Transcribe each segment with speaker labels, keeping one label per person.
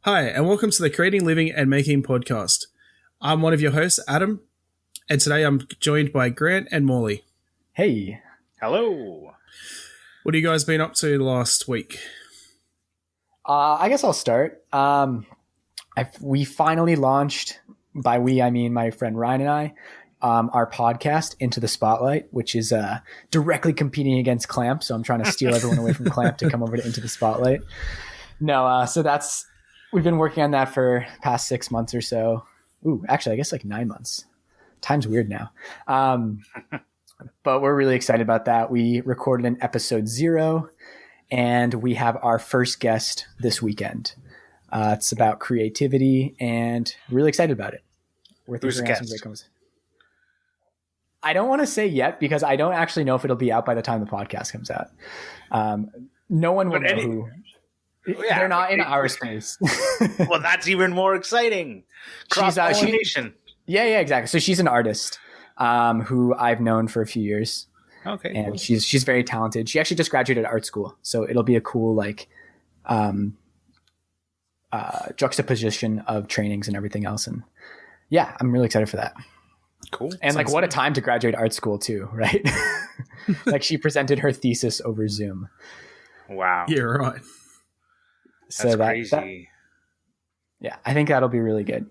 Speaker 1: Hi, and welcome to the Creating, Living, and Making podcast. I'm one of your hosts, Adam, and today I'm joined by Grant and Morley.
Speaker 2: Hey.
Speaker 3: Hello.
Speaker 1: What have you guys been up to last week?
Speaker 2: I guess I'll start. We finally launched, by we, I mean my friend Ryan and I, our podcast, Into the Spotlight, which is directly competing against Clamp. So I'm trying to steal everyone away from Clamp to come over to Into the Spotlight. No, so we've been working on that for past 6 months or so. Ooh, actually, I guess like 9 months. Time's weird now. But we're really excited about that. We recorded an episode 0, and we have our first guest this weekend. It's about creativity, and really excited about it.
Speaker 3: Who's the guest?
Speaker 2: I don't want to say yet because I don't actually know if it'll be out by the time the podcast comes out. No one will know who. Yeah, they're not in our space.
Speaker 3: Well, that's even more exciting. Cross-pollination.
Speaker 2: Yeah, exactly. So she's an artist who I've known for a few years.
Speaker 3: Okay.
Speaker 2: And she's very talented. She actually just graduated art school. So it'll be a cool juxtaposition of trainings and everything else. And yeah, I'm really excited for that.
Speaker 3: Cool.
Speaker 2: And what a time to graduate art school too, right? She presented her thesis over Zoom.
Speaker 3: Wow.
Speaker 1: Yeah, right.
Speaker 3: That's crazy.
Speaker 2: Yeah, I think that'll be really good.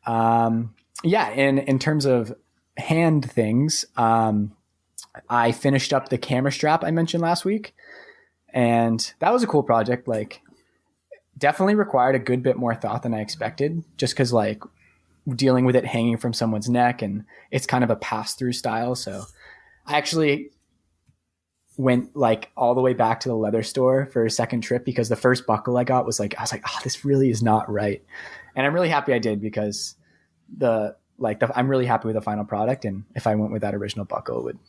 Speaker 2: In terms of hand things, I finished up the camera strap I mentioned last week, and that was a cool project. Definitely required a good bit more thought than I expected, just because dealing with it hanging from someone's neck, and it's kind of a pass-through style. So I actually went all the way back to the leather store for a second trip because the first buckle I got was this really is not right. And I'm really happy I did because I'm really happy with the final product. And if I went with that original buckle, I would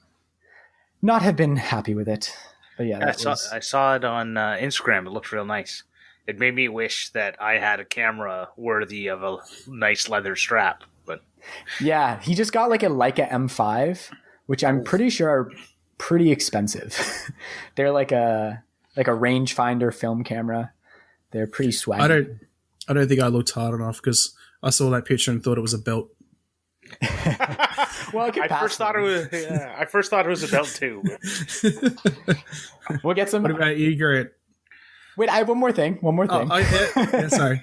Speaker 2: not have been happy with it. But yeah,
Speaker 3: I saw it on Instagram. It looked real nice. It made me wish that I had a camera worthy of a nice leather strap. But
Speaker 2: yeah, he just got a Leica M5, which I'm pretty sure are pretty expensive. They're like a rangefinder film camera. They're pretty swaggy.
Speaker 1: I don't think I looked hard enough because I saw that picture and thought it was a belt.
Speaker 2: Well,
Speaker 3: I first thought it was a belt too.
Speaker 2: We'll get some.
Speaker 1: What about you, Grant?
Speaker 2: Wait, I have one more thing.
Speaker 1: Yeah, sorry.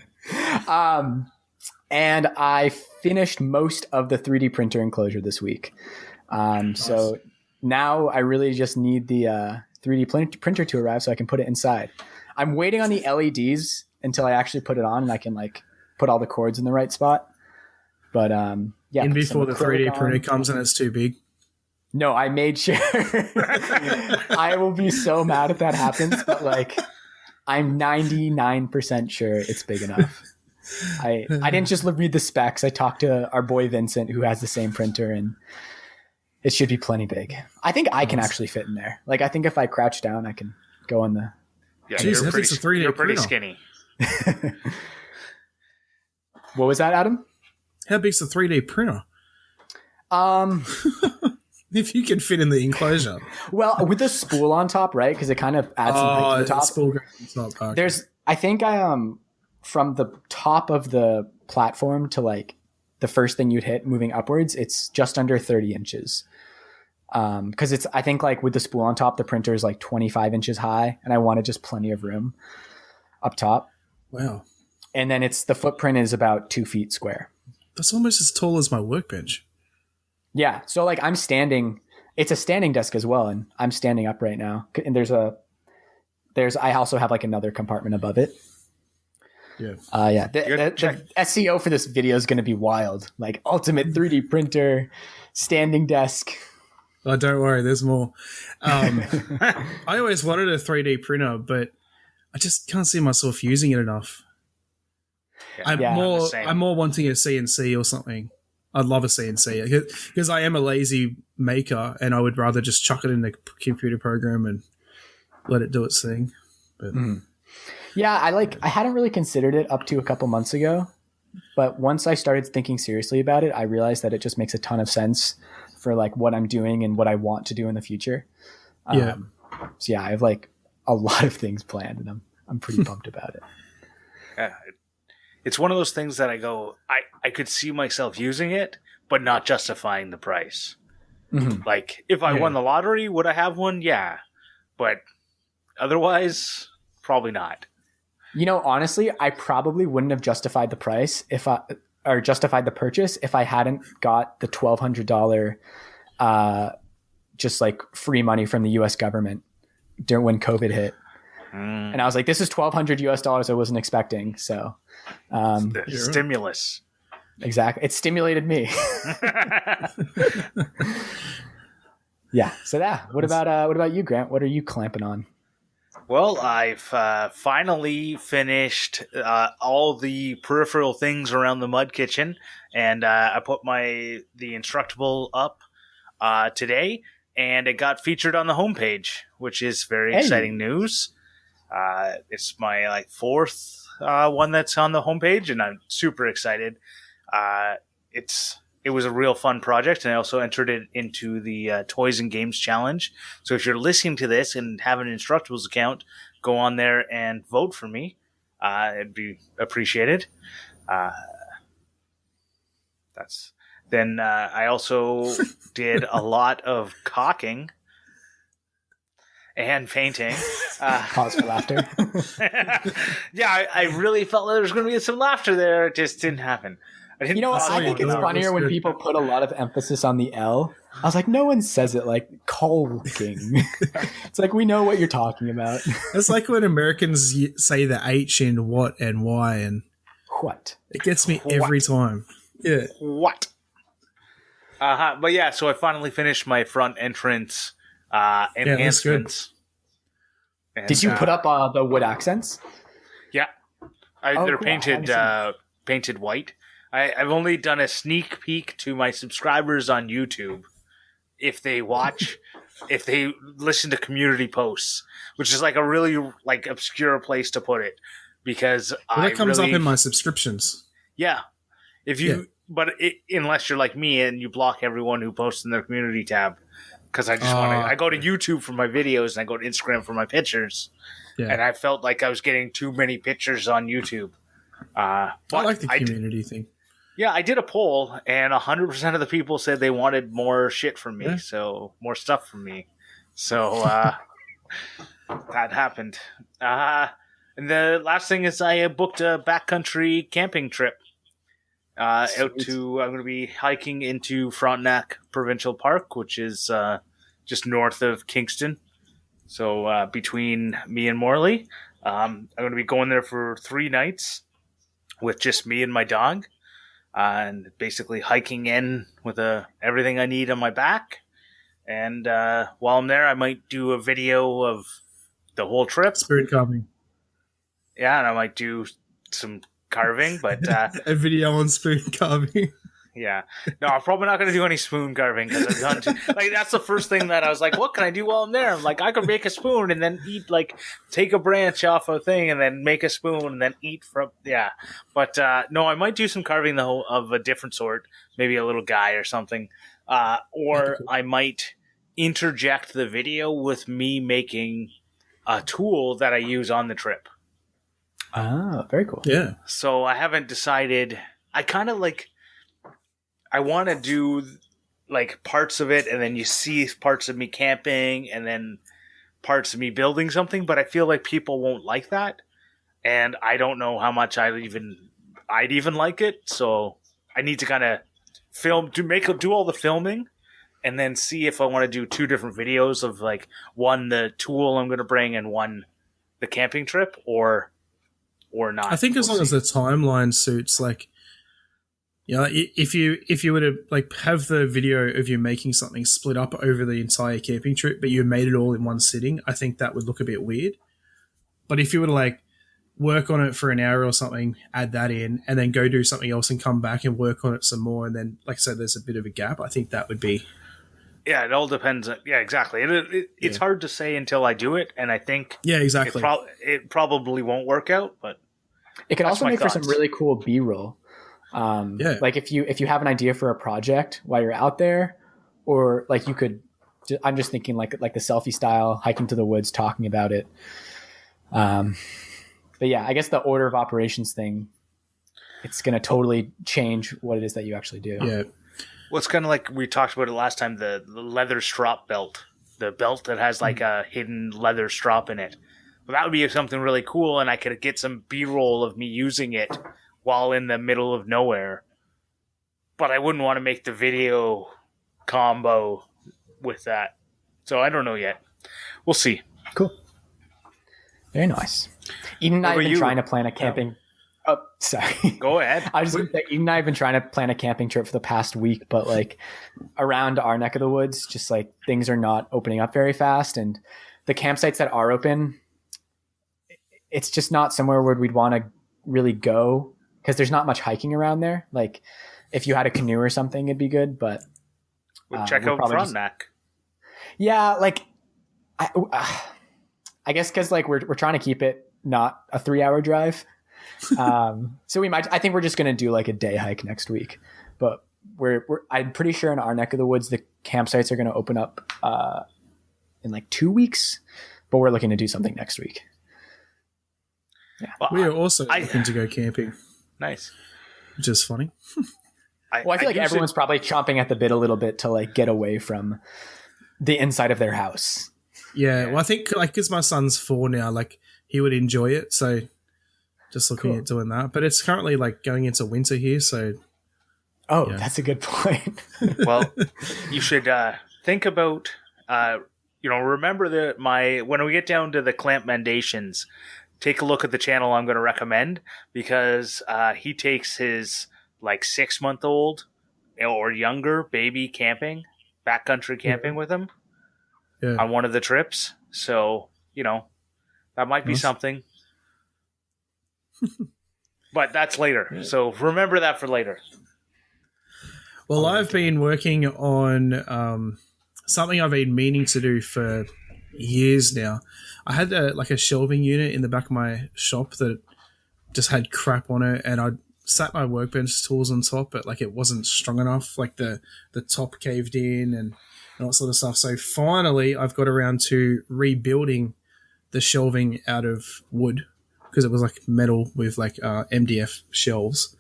Speaker 2: And I finished most of the 3D printer enclosure this week. Nice. So now I really just need the 3D printer to arrive so I can put it inside. I'm waiting on the LEDs until I actually put it on and I can put all the cords in the right spot. But yeah. And
Speaker 1: before the 3D printer comes and it's too big.
Speaker 2: No, I made sure. I will be so mad if that happens, but I'm 99% sure it's big enough. I didn't just read the specs. I talked to our boy Vincent who has the same printer, and it should be plenty big. I think I can actually fit in there. I think if I crouch down, I can go on the...
Speaker 3: Yeah, jeez, you're pretty skinny.
Speaker 2: What was that, Adam?
Speaker 1: How big's the 3D printer? If you can fit in the enclosure.
Speaker 2: Well, with the spool on top, right? Because it kind of adds some height to the top.
Speaker 1: Spool goes on top.
Speaker 2: I think from the top of the platform to the first thing you'd hit moving upwards, it's just under 30 inches. Because I think with the spool on top, the printer is 25 inches high, and I wanted just plenty of room up top.
Speaker 1: Wow.
Speaker 2: And then the footprint is about 2 feet square.
Speaker 1: That's almost as tall as my workbench.
Speaker 2: Yeah. So I'm standing, it's a standing desk as well. And I'm standing up right now. And I also have another compartment above it.
Speaker 1: Yeah.
Speaker 2: The SEO for this video is going to be wild. Ultimate 3D printer, standing desk.
Speaker 1: Oh, don't worry. There's more. I always wanted a 3D printer, but I just can't see myself using it enough.
Speaker 3: Yeah,
Speaker 1: I'm more wanting a CNC or something. I'd love a CNC because I am a lazy maker and I would rather just chuck it in the computer program and let it do its thing. But
Speaker 2: yeah, I hadn't really considered it up to a couple months ago, but once I started thinking seriously about it, I realized that it just makes a ton of sense for what I'm doing and what I want to do in the future. So I have a lot of things planned and I'm pretty pumped about it.
Speaker 3: Yeah. it's one of those things that I go, I could see myself using it, but not justifying the price.
Speaker 2: Mhm.
Speaker 3: Like, if I won the lottery, would I have one? Yeah. But otherwise, probably not.
Speaker 2: You know, honestly, I probably wouldn't have justified the price or justified the purchase if I hadn't got the $1,200 just like free money from the US government during when COVID hit. And I was like, this is $1,200 I wasn't expecting. So
Speaker 3: The stimulus.
Speaker 2: exactly. It stimulated me. Yeah. So what about you, Grant? What are you clamping on?
Speaker 3: Well, I've finally finished all the peripheral things around the mud kitchen, and I put the Instructable up today, and it got featured on the homepage, which is very exciting news. It's my fourth one that's on the homepage, and I'm super excited. It was a real fun project, and I also entered it into the Toys and Games Challenge. So if you're listening to this and have an Instructables account, go on there and vote for me. It'd be appreciated. Then I also did a lot of caulking and painting.
Speaker 2: Pause for laughter.
Speaker 3: Yeah, I really felt there was going to be some laughter there. It just didn't happen. I
Speaker 2: think it's funnier when people put a lot of emphasis on the L. I was like, no one says it like caulking. It's like, we know what you're talking about.
Speaker 1: It's like when Americans say the H in what and why, and
Speaker 2: what?
Speaker 1: It gets me every time. Yeah.
Speaker 3: What? But yeah, so I finally finished my front entrance enhancements.
Speaker 2: And, did you put up the wood accents?
Speaker 3: Yeah. They're cool. Painted white. I've only done a sneak peek to my subscribers on YouTube. If they listen to community posts, which is like a really obscure place to put it, because
Speaker 1: that comes up in my subscriptions.
Speaker 3: Yeah, unless you're like me and you block everyone who posts in their community tab, because I just I go to YouTube for my videos and I go to Instagram for my pictures, and I felt like I was getting too many pictures on YouTube.
Speaker 1: I like the community thing.
Speaker 3: Yeah, I did a poll, and 100% of the people said they wanted more shit from me, so more stuff from me. So that happened. And the last thing is I booked a backcountry camping trip. I'm going to be hiking into Frontenac Provincial Park, which is just north of Kingston. So between me and Morley, I'm going to be going there for 3 nights with just me and my dog. And basically hiking in with everything I need on my back. And while I'm there, I might do a video of the whole trip.
Speaker 1: Spoon carving.
Speaker 3: Yeah, and I might do some carving, but...
Speaker 1: a video on spoon carving.
Speaker 3: Yeah. No, I'm probably not going to do any spoon carving, because I've done that's the first thing that I was like, what can I do while I'm there? I'm like, I could make a spoon and then eat, take a branch off a thing and then make a spoon and then eat from, yeah. But no, I might do some carving of a different sort, maybe a little guy or something. Or I might interject the video with me making a tool that I use on the trip.
Speaker 2: Ah, very cool.
Speaker 1: Yeah.
Speaker 3: So I haven't decided. I kind of I want to do parts of it, and then you see parts of me camping and then parts of me building something, but I feel like people won't like that. And I don't know how much I'd even like it. So I need to kind of do all the filming and then see if I want to do 2 different videos of one, the tool I'm going to bring, and one, the camping trip, or not.
Speaker 1: I think as long as the timeline suits, if you were to have the video of you making something split up over the entire camping trip, but you made it all in one sitting, I think that would look a bit weird. But if you were to work on it for an hour or something, add that in, and then go do something else and come back and work on it some more, and then like I said, there's a bit of a gap, I think that would be...
Speaker 3: Yeah, it all depends. Yeah, exactly. It's hard to say until I do it, and I think
Speaker 1: exactly.
Speaker 3: It probably won't work out, but
Speaker 2: it can also make for some really cool B-roll. If you have an idea for a project while you're out there, or you could, I'm just thinking like the selfie style, hiking to the woods, talking about it. But yeah, I guess the order of operations thing. it's going to totally change what it is that you actually do.
Speaker 1: Yeah.
Speaker 3: Well, it's kind of like we talked about it last time, the leather strap belt. The belt that has like a hidden leather strap in it. Well, that would be something really cool, and I could get some B-roll of me using it while in the middle of nowhere. But I wouldn't want to make the video combo with that. So I don't know yet. We'll see.
Speaker 2: Cool. Very nice. Eden and I have been trying to plan a camping... Oh, sorry.
Speaker 3: Go ahead.
Speaker 2: I was going to say, Eden and I have been trying to plan a camping trip for the past week, but like around our neck of the woods, just like things are not opening up very fast. And the campsites that are open, it's just not somewhere where we'd want to really go because there's not much hiking around there. Like if you had a canoe or something, it'd be good, but
Speaker 3: we'll check out Frontenac.
Speaker 2: Yeah, like I guess because like we're trying to keep it not a 3-hour drive. So I think we're just going to do like a day hike next week, but I'm pretty sure in our neck of the woods, the campsites are going to open up, in like 2 weeks, but we're looking to do something next week. Yeah.
Speaker 1: Well, we are also looking to go camping.
Speaker 3: Nice.
Speaker 1: Which is funny.
Speaker 2: I feel like everyone's probably chomping at the bit a little bit to like get away from the inside of their house.
Speaker 1: Yeah. Well, I think like, cause my son's 4 now, like he would enjoy it. So just looking at doing that, but it's currently like going into winter here. So,
Speaker 2: that's a good point.
Speaker 3: Well, you should think about, remember when we get down to the Clampmendations, take a look at the channel I'm going to recommend because he takes his like 6-month-old or younger baby camping, backcountry camping with him on one of the trips. So, that might be something. But that's later. So remember that for later.
Speaker 1: Well, I've been working on something I've been meaning to do for years now. I had a shelving unit in the back of my shop that just had crap on it, and I sat my workbench tools on top, but like it wasn't strong enough. Like the top caved in and all that sort of stuff. So finally, I've got around to rebuilding the shelving out of wood, because it was like metal with like MDF shelves,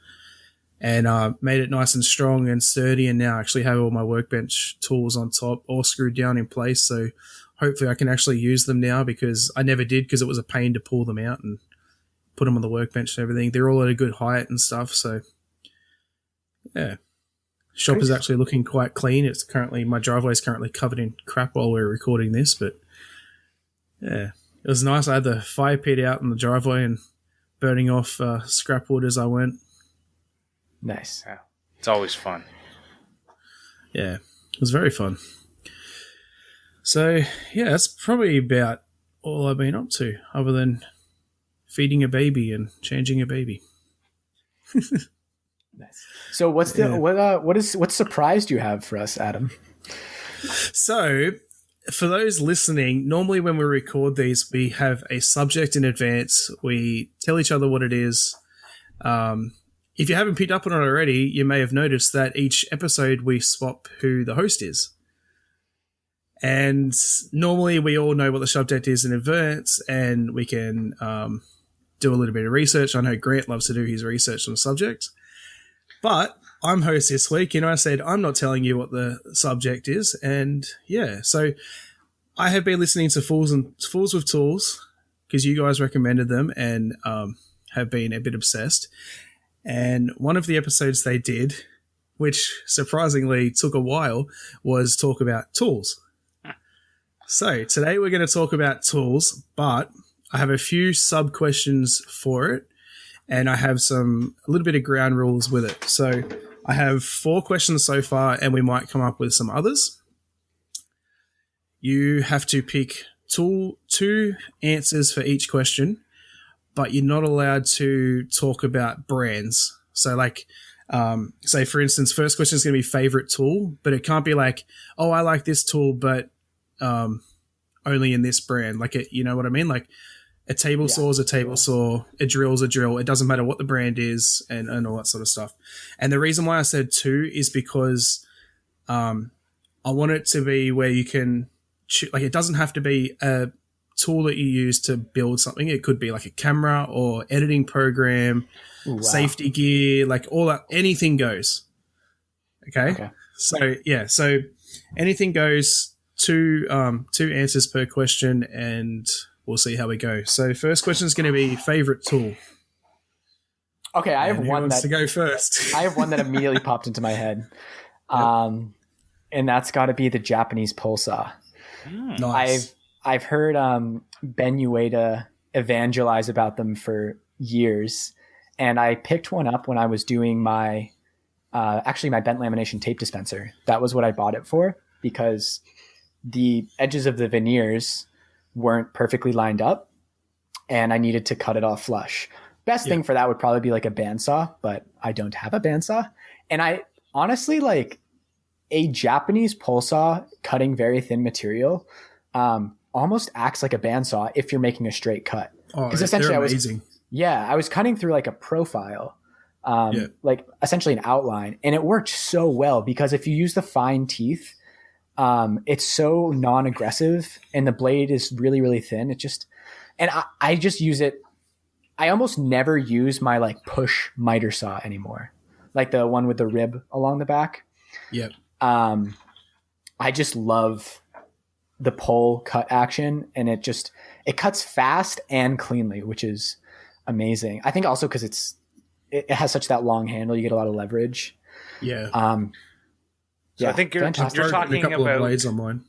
Speaker 1: and made it nice and strong and sturdy, and now I actually have all my workbench tools on top all screwed down in place. So hopefully I can actually use them now, because I never did because it was a pain to pull them out and put them on the workbench and everything. They're all at a good height and stuff. So yeah, shop is actually looking quite clean. My driveway is currently covered in crap while we're recording this, but yeah. It was nice. I had the fire pit out in the driveway and burning off scrap wood as I went.
Speaker 2: Nice.
Speaker 3: Yeah. It's always fun.
Speaker 1: Yeah, it was very fun. So, yeah, that's probably about all I've been up to, other than feeding a baby and changing a baby.
Speaker 2: Nice. So what surprise do you have for us, Adam?
Speaker 1: So, for those listening, normally when we record these, we have a subject in advance. We tell each other what it is. If you haven't picked up on it already, you may have noticed that each episode we swap who the host is. And normally we all know what the subject is in advance, and we can do a little bit of research. I know Grant loves to do his research on the subject. But I'm host this week, I said I'm not telling you what the subject is. And yeah, so I have been listening to Fools with Tools because you guys recommended them, and have been a bit obsessed. And one of the episodes they did, which surprisingly took a while, was talk about tools. So today we're going to talk about tools, but I have a few sub questions for it, and I have a little bit of ground rules with it. So I have 4 questions so far, and we might come up with some others. You have to pick 2 answers for each question, but you're not allowed to talk about brands. So like, say for instance, first question is going to be favorite tool, but it can't be like, oh, I like this tool, but only in this brand. Like, you know what I mean? Like a table saw is a table saw, a drill is a drill. It doesn't matter what the brand is, and all that sort of stuff. And the reason why I said 2 is because I want it to be where you can, like, it doesn't have to be a tool that you use to build something. It could be like a camera or editing program,
Speaker 2: Ooh, wow.
Speaker 1: safety gear, like all that. Anything goes. Okay. So anything goes. Two answers per question, and we'll see how we go. So first question is going to be favorite tool.
Speaker 2: Okay, I have
Speaker 1: Who
Speaker 2: one
Speaker 1: wants
Speaker 2: that
Speaker 1: to go first.
Speaker 2: I have one that immediately popped into my head, and that's got to be the Japanese pole saw.
Speaker 1: Nice.
Speaker 2: I've heard Ben Ueda evangelize about them for years, and I picked one up when I was doing my my bent lamination tape dispenser. That was what I bought it for, because the edges of the veneers weren't perfectly lined up and I needed to cut it off flush. Best thing for that would probably be like a bandsaw, but I don't have a bandsaw. And I honestly, like, a Japanese pole saw cutting very thin material almost acts like a bandsaw if you're making a straight cut.
Speaker 1: Because essentially they're amazing.
Speaker 2: I was cutting through like a profile, like essentially an outline, and it worked so well because if you use the fine teeth, it's so non-aggressive and the blade is really, really thin. I just use it. I almost never use my like push miter saw anymore. Like the one with the rib along the back.
Speaker 1: Yep.
Speaker 2: I just love the pole cut action, and it cuts fast and cleanly, which is amazing. I think also because it has such that long handle, you get a lot of leverage.
Speaker 1: Yeah.
Speaker 3: So I think you're talking about
Speaker 1: blades on mine.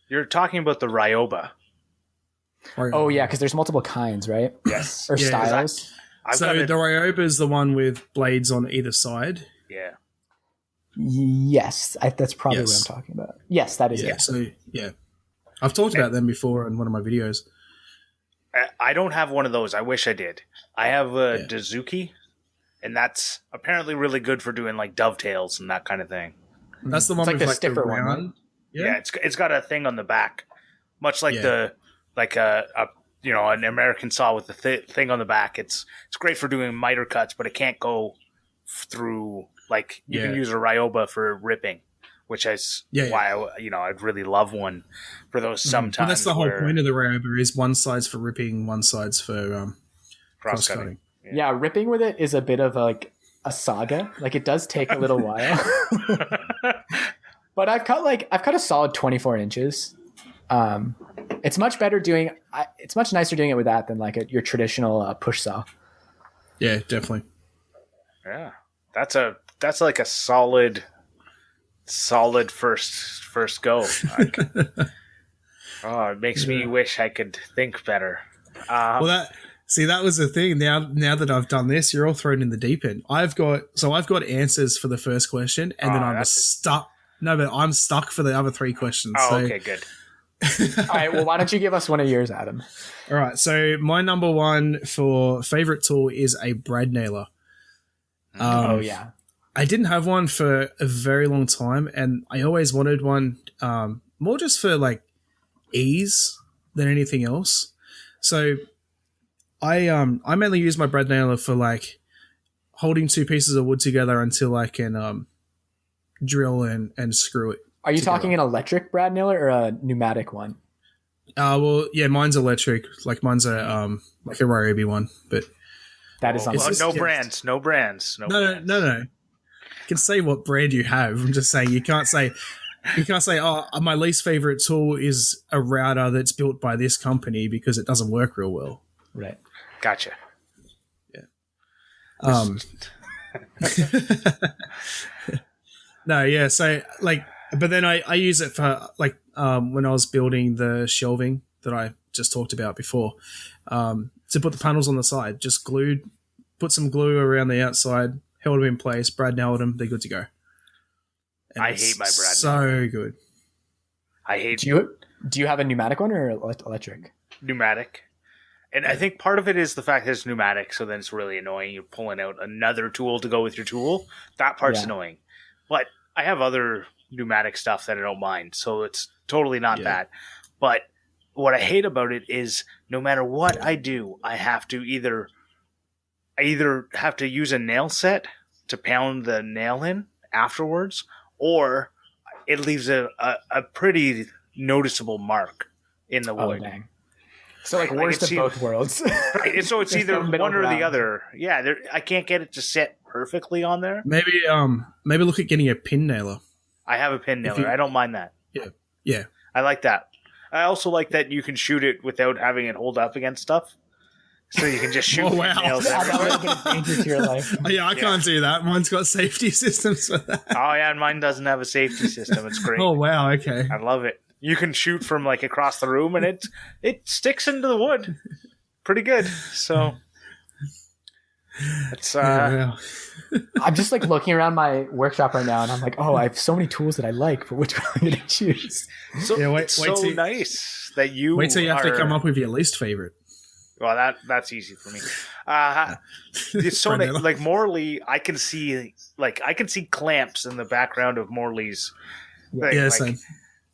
Speaker 3: You're talking about the Ryoba.
Speaker 2: Oh yeah, because there's multiple kinds, right?
Speaker 3: Yes.
Speaker 2: Or styles.
Speaker 1: So the Ryoba is the one with blades on either side.
Speaker 3: Yeah.
Speaker 2: Yes, that's probably what I'm talking about. Yes, that is it.
Speaker 1: So I've talked about them before in one of my videos.
Speaker 3: I don't have one of those. I wish I did. I have a Dazuki, and that's apparently really good for doing like dovetails and that kind of thing.
Speaker 1: That's the one with
Speaker 2: the stiffer one, right?
Speaker 3: Yeah, it's got a thing on the back, much like an American saw with the thing on the back. It's great for doing miter cuts, but it can't go through. Like you can use a Ryoba for ripping, which is why I'd really love one for those sometimes.
Speaker 1: Well, that's the whole point of the Ryoba is one side's for ripping, one side's for cross cutting.
Speaker 2: Yeah, ripping with it is a bit of like a saga. Like it does take a little while. But I've cut a solid 24 inches. It's much better it's much nicer doing it with that than like your traditional push saw.
Speaker 1: Yeah, definitely.
Speaker 3: Yeah, that's like a solid first go. It makes me wish I could think better.
Speaker 1: That was the thing. Now that I've done this, you're all thrown in the deep end. I've got answers for the first question, and then I'm stuck. No, but I'm stuck for the other three questions.
Speaker 3: Okay, good.
Speaker 2: All right, well, why don't you give us one of yours, Adam?
Speaker 1: All right, so my number one for favorite tool is a brad nailer. I didn't have one for a very long time, and I always wanted one more just for like ease than anything else. So I mainly use my brad nailer for like holding two pieces of wood together until I can drill and screw it.
Speaker 2: Are you talking an electric brad nailer or a pneumatic one?
Speaker 1: Well, yeah, mine's electric. Like mine's a like a Ryobi one, but
Speaker 2: that is
Speaker 3: no brands. No.
Speaker 1: You can say what brand you have. I'm just saying you can't say, oh, my least favorite tool is a router that's built by this company because it doesn't work real well.
Speaker 2: Right.
Speaker 3: Gotcha.
Speaker 1: Yeah. No, yeah. So like, but then I use it for like when I was building the shelving that I just talked about before, to put the panels on the side, just put some glue around the outside, held them in place, brad nailed them, they're good to go. And
Speaker 3: I hate my brad nail.
Speaker 1: So good.
Speaker 3: I hate.
Speaker 2: Do you have a pneumatic one or electric?
Speaker 3: Pneumatic. And I think part of it is the fact that it's pneumatic, so then it's really annoying. You're pulling out another tool to go with your tool. That part's annoying. But I have other pneumatic stuff that I don't mind, so it's totally not that. But what I hate about it is no matter what I do, I either have to use a nail set to pound the nail in afterwards, or it leaves a pretty noticeable mark in the wood.
Speaker 2: Dang. So like worst of both worlds.
Speaker 3: Right. So it's either
Speaker 2: middle
Speaker 3: one or
Speaker 2: ground.
Speaker 3: the other. Yeah, I can't get it to sit perfectly on there.
Speaker 1: Maybe look at getting a pin nailer.
Speaker 3: I have a pin nailer. I don't mind that.
Speaker 1: Yeah.
Speaker 3: I like that. I also like that you can shoot it without having it hold up against stuff. So you can just shoot nails
Speaker 2: That
Speaker 3: everywhere.
Speaker 2: would have been a danger to your life.
Speaker 1: Oh, yeah, I can't do that. Mine's got safety systems for that.
Speaker 3: Oh yeah, and mine doesn't have a safety system. It's great.
Speaker 1: Oh, wow, okay.
Speaker 3: I love it. You can shoot from like across the room, and it sticks into the wood pretty good. So it's
Speaker 1: Wow.
Speaker 2: I'm just like looking around my workshop right now, and I'm like, oh, I have so many tools that I like, but which one am I going to choose?
Speaker 3: so,
Speaker 1: Yeah, wait
Speaker 3: it's so
Speaker 1: till-
Speaker 3: nice that you
Speaker 1: Wait till you have to
Speaker 3: are-
Speaker 1: come up with your least favorite.
Speaker 3: Well, that's easy for me. It's so
Speaker 1: Brunella.
Speaker 3: like Morley. I can see clamps in the background of Morley's. Thing,
Speaker 1: Yeah,
Speaker 3: like,
Speaker 1: same.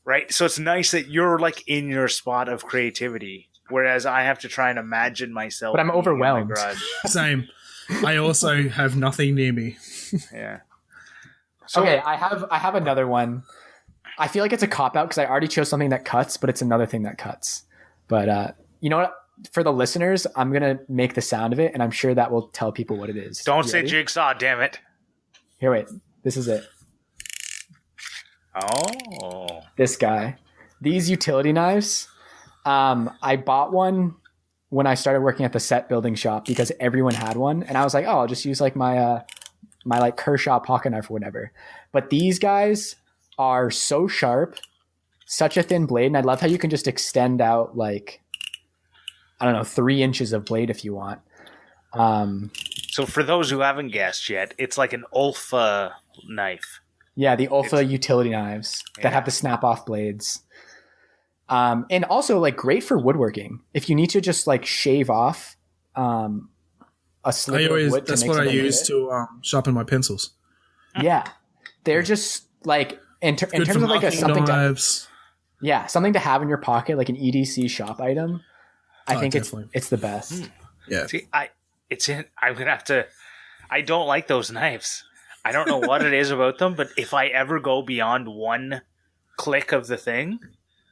Speaker 3: right. So it's nice that you're like in your spot of creativity, whereas I have to try and imagine myself.
Speaker 2: But I'm
Speaker 3: being in my
Speaker 2: overwhelmed.
Speaker 3: garage.
Speaker 1: Same. I also have nothing near me.
Speaker 3: Yeah. So,
Speaker 2: Okay, I have another one. I feel like it's a cop out because I already chose something that cuts, but it's another thing that cuts. But you know what? For the listeners, I'm gonna make the sound of it, and I'm sure that will tell people what it is.
Speaker 3: Don't
Speaker 2: You
Speaker 3: say
Speaker 2: ready?
Speaker 3: jigsaw, damn it.
Speaker 2: Here, wait. This is it.
Speaker 3: Oh.
Speaker 2: This guy. These utility knives. I bought one when I started working at the set building shop because everyone had one, and I was like, oh, I'll just use like my like Kershaw pocket knife or whatever. But these guys are so sharp, such a thin blade, and I love how you can just extend out like, I don't know, 3 inches of blade if you want.
Speaker 3: So for those who haven't guessed yet, it's like an Ulfa knife.
Speaker 2: Yeah, the Ulfa utility knives that have the snap off blades. And also like great for woodworking. If you need to just like shave off a sliver of wood to
Speaker 1: That's
Speaker 2: make
Speaker 1: what I
Speaker 2: something
Speaker 1: use
Speaker 2: with
Speaker 1: to sharpen my pencils.
Speaker 2: it. Yeah. They're just like in
Speaker 1: Good
Speaker 2: terms
Speaker 1: for
Speaker 2: of like
Speaker 1: marking
Speaker 2: something to,
Speaker 1: knives.
Speaker 2: yeah, something to have in your pocket, like an EDC shop item. I think
Speaker 1: definitely.
Speaker 2: it's the best.
Speaker 1: Yeah.
Speaker 3: See, I'm gonna have to. I don't like those knives. I don't know what it is about them, but if I ever go beyond one click of the thing,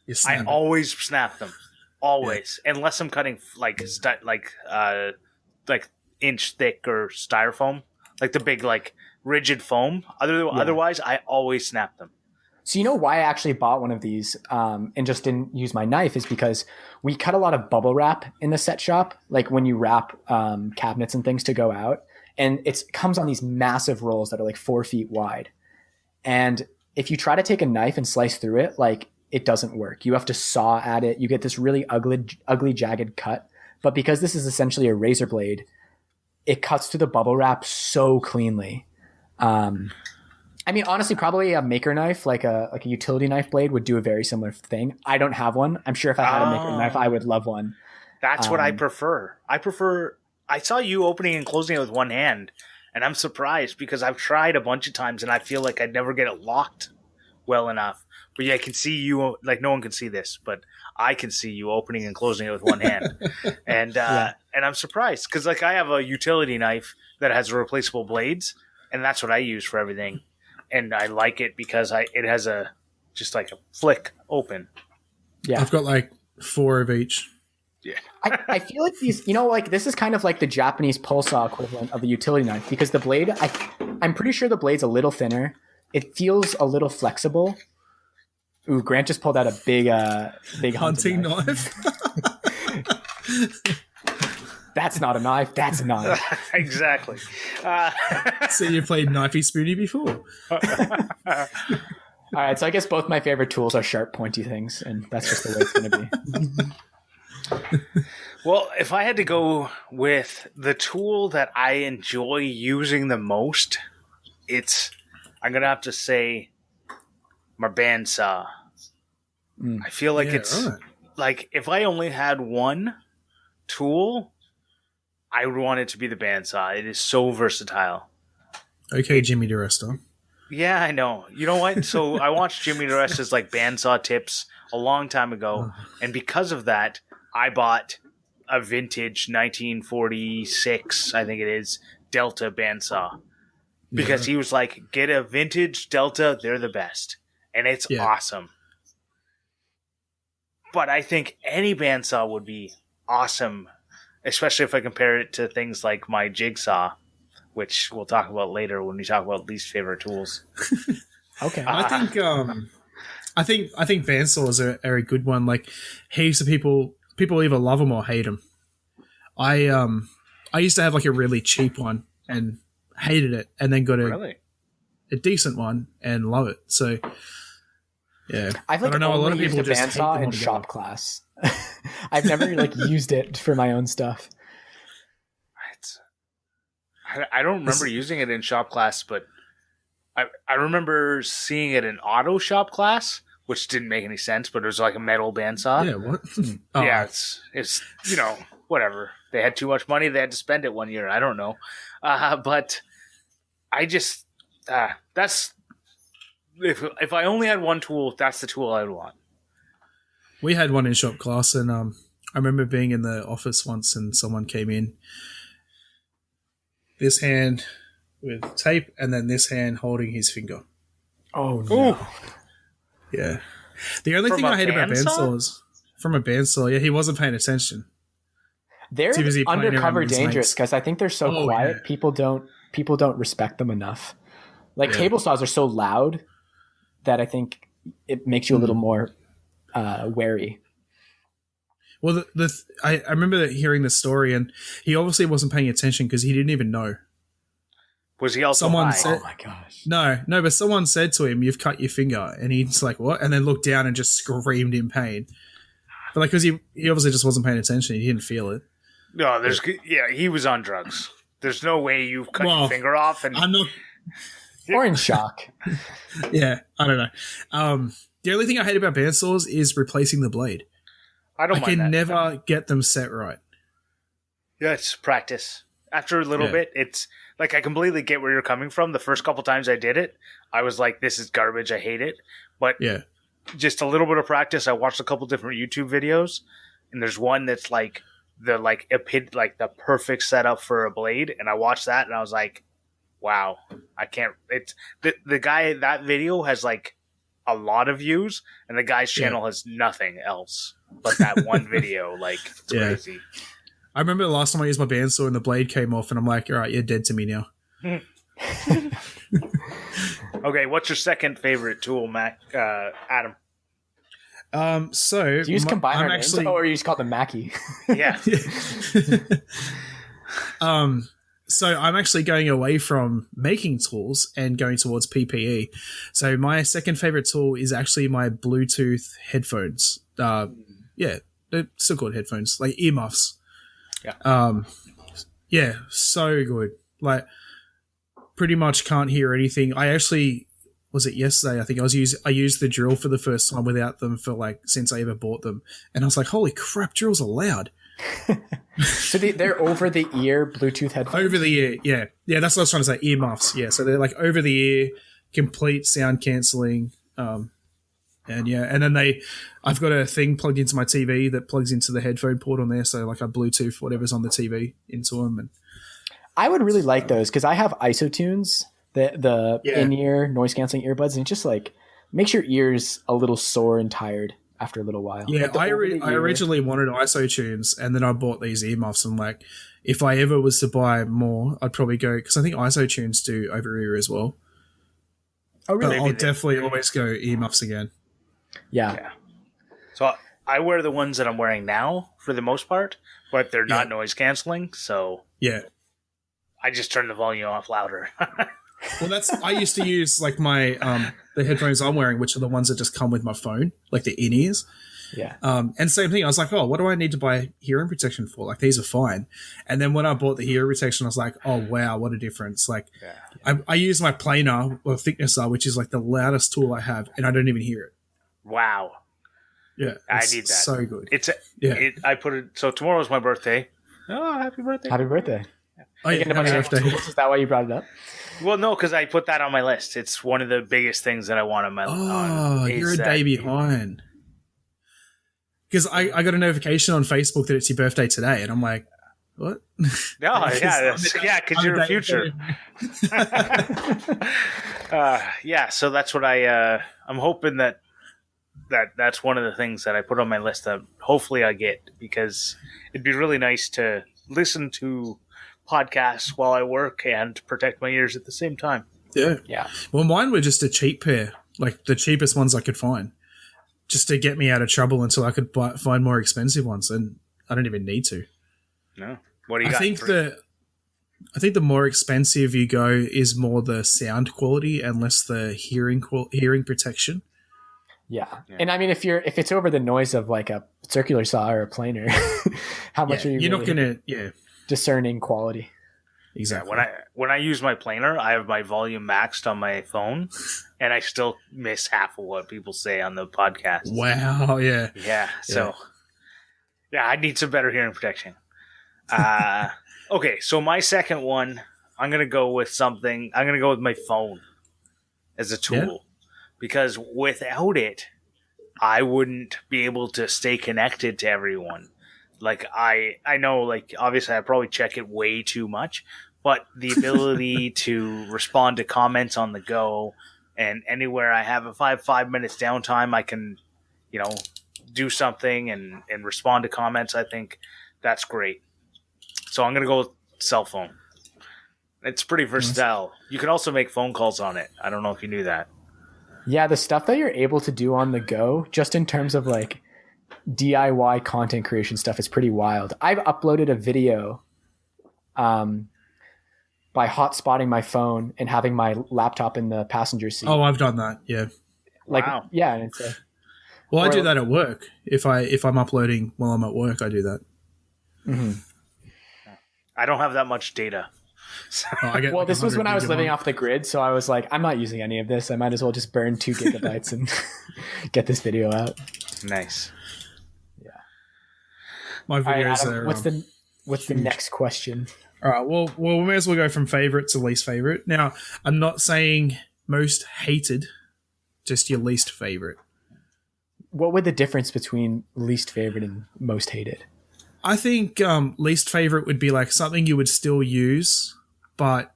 Speaker 1: You
Speaker 3: I
Speaker 1: snap it.
Speaker 3: always snap them. Always, unless I'm cutting like inch thick or styrofoam, like the big like rigid foam. Otherwise, I always snap them.
Speaker 2: So you know why I actually bought one of these and just didn't use my knife is because we cut a lot of bubble wrap in the set shop, like when you wrap cabinets and things to go out. And it comes on these massive rolls that are like 4 feet wide. And if you try to take a knife and slice through it, like it doesn't work. You have to saw at it. You get this really ugly jagged cut. But because this is essentially a razor blade, it cuts through the bubble wrap so cleanly. I mean, honestly, probably a maker knife, like a utility knife blade, would do a very similar thing. I don't have one. I'm sure if I had a maker knife, I would love one.
Speaker 3: That's what I prefer. I saw you opening and closing it with one hand, and I'm surprised because I've tried a bunch of times and I feel like I'd never get it locked well enough. But yeah, I can see you, like no one can see this, but I can see you opening and closing it with one hand. And and I'm surprised because like I have a utility knife that has replaceable blades, and that's what I use for everything. And I like it because it has just like a flick open.
Speaker 2: Yeah.
Speaker 1: I've got like 4 of each.
Speaker 3: Yeah.
Speaker 2: I feel like these, like this is kind of like the Japanese pole saw equivalent of a utility knife because the blade, I'm pretty sure the blade's a little thinner. It feels a little flexible. Ooh, Grant just pulled out a big
Speaker 1: Hunting knife.
Speaker 2: That's not a knife. That's a knife.
Speaker 3: Exactly.
Speaker 1: So you played Knifey Spoony before.
Speaker 2: All right, so I guess both my favorite tools are sharp, pointy things, and that's just the way it's going to be.
Speaker 3: Well, if I had to go with the tool that I enjoy using the most, I'm going to have to say my bandsaw. I feel like like if I only had one tool, I would want it to be the bandsaw. It is so versatile.
Speaker 1: Okay, Jimmy DeResta.
Speaker 3: Yeah, I know. You know what? So I watched Jimmy DeResta's like bandsaw tips a long time ago, and because of that, I bought a vintage 1946, I think it is, Delta bandsaw. Because he was like, get a vintage Delta, they're the best. And it's awesome. But I think any bandsaw would be awesome, especially if I compare it to things like my jigsaw, which we'll talk about later when we talk about least favorite tools.
Speaker 2: Okay.
Speaker 1: I think bandsaws are a good one. Like heaps of people either love them or hate them. I used to have like a really cheap one and hated it, and then got a decent one and love it. So yeah,
Speaker 2: I've like
Speaker 1: I know a lot of people
Speaker 2: used a
Speaker 1: just hate them
Speaker 2: bandsaw in
Speaker 1: altogether.
Speaker 2: shop class. I've never like used it for my own stuff.
Speaker 3: I don't remember using it in shop class, but I remember seeing it in auto shop class, which didn't make any sense, but it was like a metal bandsaw.
Speaker 1: Yeah, what?
Speaker 3: Yeah, it's whatever. They had too much money. They had to spend it one year. I don't know. But I just that's if I only had one tool, that's the tool I would want.
Speaker 1: We had one in shop class, and I remember being in the office once, and someone came in. This hand with tape, and then this hand holding his finger.
Speaker 2: Oh no!
Speaker 3: Ooh.
Speaker 1: Yeah. The only
Speaker 3: From
Speaker 1: thing
Speaker 3: a
Speaker 1: I hate about
Speaker 3: bandsaw?
Speaker 1: bandsaws from a bandsaw, yeah, he wasn't paying attention.
Speaker 2: They're
Speaker 1: Too busy playing around
Speaker 2: undercover
Speaker 1: with his
Speaker 2: dangerous
Speaker 1: mates.
Speaker 2: because I think they're so
Speaker 1: Oh,
Speaker 2: quiet.
Speaker 1: yeah.
Speaker 2: People don't respect them enough. Like
Speaker 1: Yeah.
Speaker 2: table saws are so loud that I think it makes you a little more wary.
Speaker 1: Well, I remember hearing the story, and he obviously wasn't paying attention because he didn't even know.
Speaker 3: Was he also
Speaker 1: Someone
Speaker 3: high?
Speaker 1: said-
Speaker 2: Oh my gosh!
Speaker 1: No, but someone said to him, "You've cut your finger," and he's like, "What?" And then looked down and just screamed in pain. But like, because he obviously just wasn't paying attention, he didn't feel it.
Speaker 3: No, he was on drugs. There's no way you cut
Speaker 1: Well,
Speaker 3: your finger off and
Speaker 1: I'm not.
Speaker 2: Or in shock.
Speaker 1: Yeah, I don't know. The only thing I hate about bandsaws is replacing the blade.
Speaker 3: I don't
Speaker 1: I
Speaker 3: mind
Speaker 1: can
Speaker 3: that.
Speaker 1: never get them set right.
Speaker 3: Yeah, it's practice. After a little
Speaker 1: Yeah.
Speaker 3: bit, it's like I completely get where you're coming from. The first couple times I did it, I was like, "This is garbage. I hate it." But
Speaker 1: Yeah,
Speaker 3: just a little bit of practice. I watched a couple different YouTube videos, and there's one that's like the perfect setup for a blade. And I watched that, and I was like, "Wow, I can't." It's the guy. That video has like a lot of views, and the guy's channel has nothing else but that one video. Like it's
Speaker 1: Yeah.
Speaker 3: crazy.
Speaker 1: I remember the last time I used my bandsaw and the blade came off, and I'm like, "All right, you're dead to me now."
Speaker 3: Okay, what's your second favorite tool, Mac? Adam?
Speaker 1: So
Speaker 2: Do you use combiner
Speaker 1: I'm
Speaker 2: names,
Speaker 1: actually
Speaker 2: or you just call them Mackie?
Speaker 3: Yeah.
Speaker 1: So I'm actually going away from making tools and going towards PPE. So my second favorite tool is actually my Bluetooth headphones. Yeah, they're still called headphones, like earmuffs.
Speaker 3: Yeah.
Speaker 1: Yeah, so good. Like, pretty much can't hear anything. I actually was it yesterday? I think I used the drill for the first time without them for like since I ever bought them, and I was like, holy crap, drills are loud.
Speaker 2: So they're over the ear Bluetooth headphones.
Speaker 1: Over the ear, yeah. That's what I was trying to say. Earmuffs, yeah. So they're like over the ear, complete sound cancelling, and then I've got a thing plugged into my TV that plugs into the headphone port on there. So like I Bluetooth whatever's on the TV into them, and
Speaker 2: I would really like those because I have isotunes, the in-ear noise canceling earbuds, and it just like makes your ears a little sore and tired after a little while.
Speaker 1: yeah.
Speaker 2: Like
Speaker 1: I originally wanted ISO tunes, and then I bought these earmuffs. And like, if I ever was to buy more, I'd probably go because I think ISO tunes do over ear as well.
Speaker 2: Oh
Speaker 1: But
Speaker 2: really?
Speaker 1: I'll definitely always go earmuffs again.
Speaker 2: Yeah.
Speaker 3: So I wear the ones that I'm wearing now for the most part, but they're not
Speaker 1: Yeah.
Speaker 3: noise canceling. So
Speaker 1: Yeah.
Speaker 3: I just turn the volume off louder.
Speaker 1: Well, I used to use like my the headphones I'm wearing, which are the ones that just come with my phone, like the in ears.
Speaker 2: Yeah.
Speaker 1: And same thing. I was like, oh, what do I need to buy hearing protection for? Like these are fine. And then when I bought the hearing protection, I was like, oh wow, what a difference! Like I use my planer or thicknesser, which is like the loudest tool I have, and I don't even hear it.
Speaker 3: Wow.
Speaker 1: Yeah,
Speaker 3: I
Speaker 1: it's
Speaker 3: need that.
Speaker 1: So good.
Speaker 3: I put it. So tomorrow's my birthday. Oh, happy birthday!
Speaker 2: Happy birthday.
Speaker 1: Oh, yeah,
Speaker 2: Getting a bunch
Speaker 1: happy
Speaker 2: of
Speaker 1: birthday.
Speaker 2: tools. Is that why you brought it up?
Speaker 3: Well, no, because I put that on my list. It's one of the biggest things that I want on my list.
Speaker 1: Oh, you're a day behind. Because I got a notification on Facebook that it's your birthday today, and I'm like, what?
Speaker 3: No, because you're the future. Yeah, so that's what I'm hoping that that's one of the things that I put on my list that hopefully I get, because it'd be really nice to listen to podcasts while I work and protect my ears at the same time.
Speaker 2: Yeah.
Speaker 1: Well, mine were just a cheap pair, like the cheapest ones I could find, just to get me out of trouble until I could find more expensive ones, and I don't even need to.
Speaker 3: No. What do you
Speaker 1: I
Speaker 3: got?
Speaker 1: think the more expensive you go is more the sound quality and less the hearing protection.
Speaker 2: Yeah. And I mean, if it's over the noise of like a circular saw or a planer, how much are you?
Speaker 1: You're
Speaker 2: really
Speaker 1: not gonna
Speaker 2: discerning quality?
Speaker 1: Exactly.
Speaker 3: When I use my planer, I have my volume maxed on my phone, and I still miss half of what people say on the podcast.
Speaker 1: Wow. Yeah.
Speaker 3: Yeah. So, yeah, I need some better hearing protection. Okay, so my second one, I'm gonna go with something. I'm gonna go with my phone as a tool, because without it, I wouldn't be able to stay connected to everyone. Like I know, like obviously I probably check it way too much, but the ability to respond to comments on the go, and anywhere I have, if I have 5 minutes downtime, I can, do something and respond to comments. I think that's great. So I'm going to go with cell phone. It's pretty versatile. You can also make phone calls on it. I don't know if you knew that.
Speaker 2: Yeah, the stuff that you're able to do on the go, just in terms of like DIY content creation stuff, is pretty wild. I've uploaded a video by hotspotting my phone and having my laptop in the passenger seat.
Speaker 1: Oh, I've done that. Yeah.
Speaker 2: Like,
Speaker 3: wow.
Speaker 2: Yeah. And it's
Speaker 1: I do that at work. If I'm uploading while I'm at work, I do that.
Speaker 2: Mm-hmm.
Speaker 3: I don't have that much data.
Speaker 2: Well, this was when I was living off the grid, so I was like, I'm not using any of this. I might as well just burn 2 gigabytes and get this video out.
Speaker 3: Nice.
Speaker 2: Yeah.
Speaker 1: My videos
Speaker 2: Adam,
Speaker 1: are.
Speaker 2: What's the next question?
Speaker 1: All right. Well, we may as well go from favorite to least favorite. Now, I'm not saying most hated, just your least favorite.
Speaker 2: What would the difference between least favorite and most hated?
Speaker 1: I think least favorite would be like something you would still use, but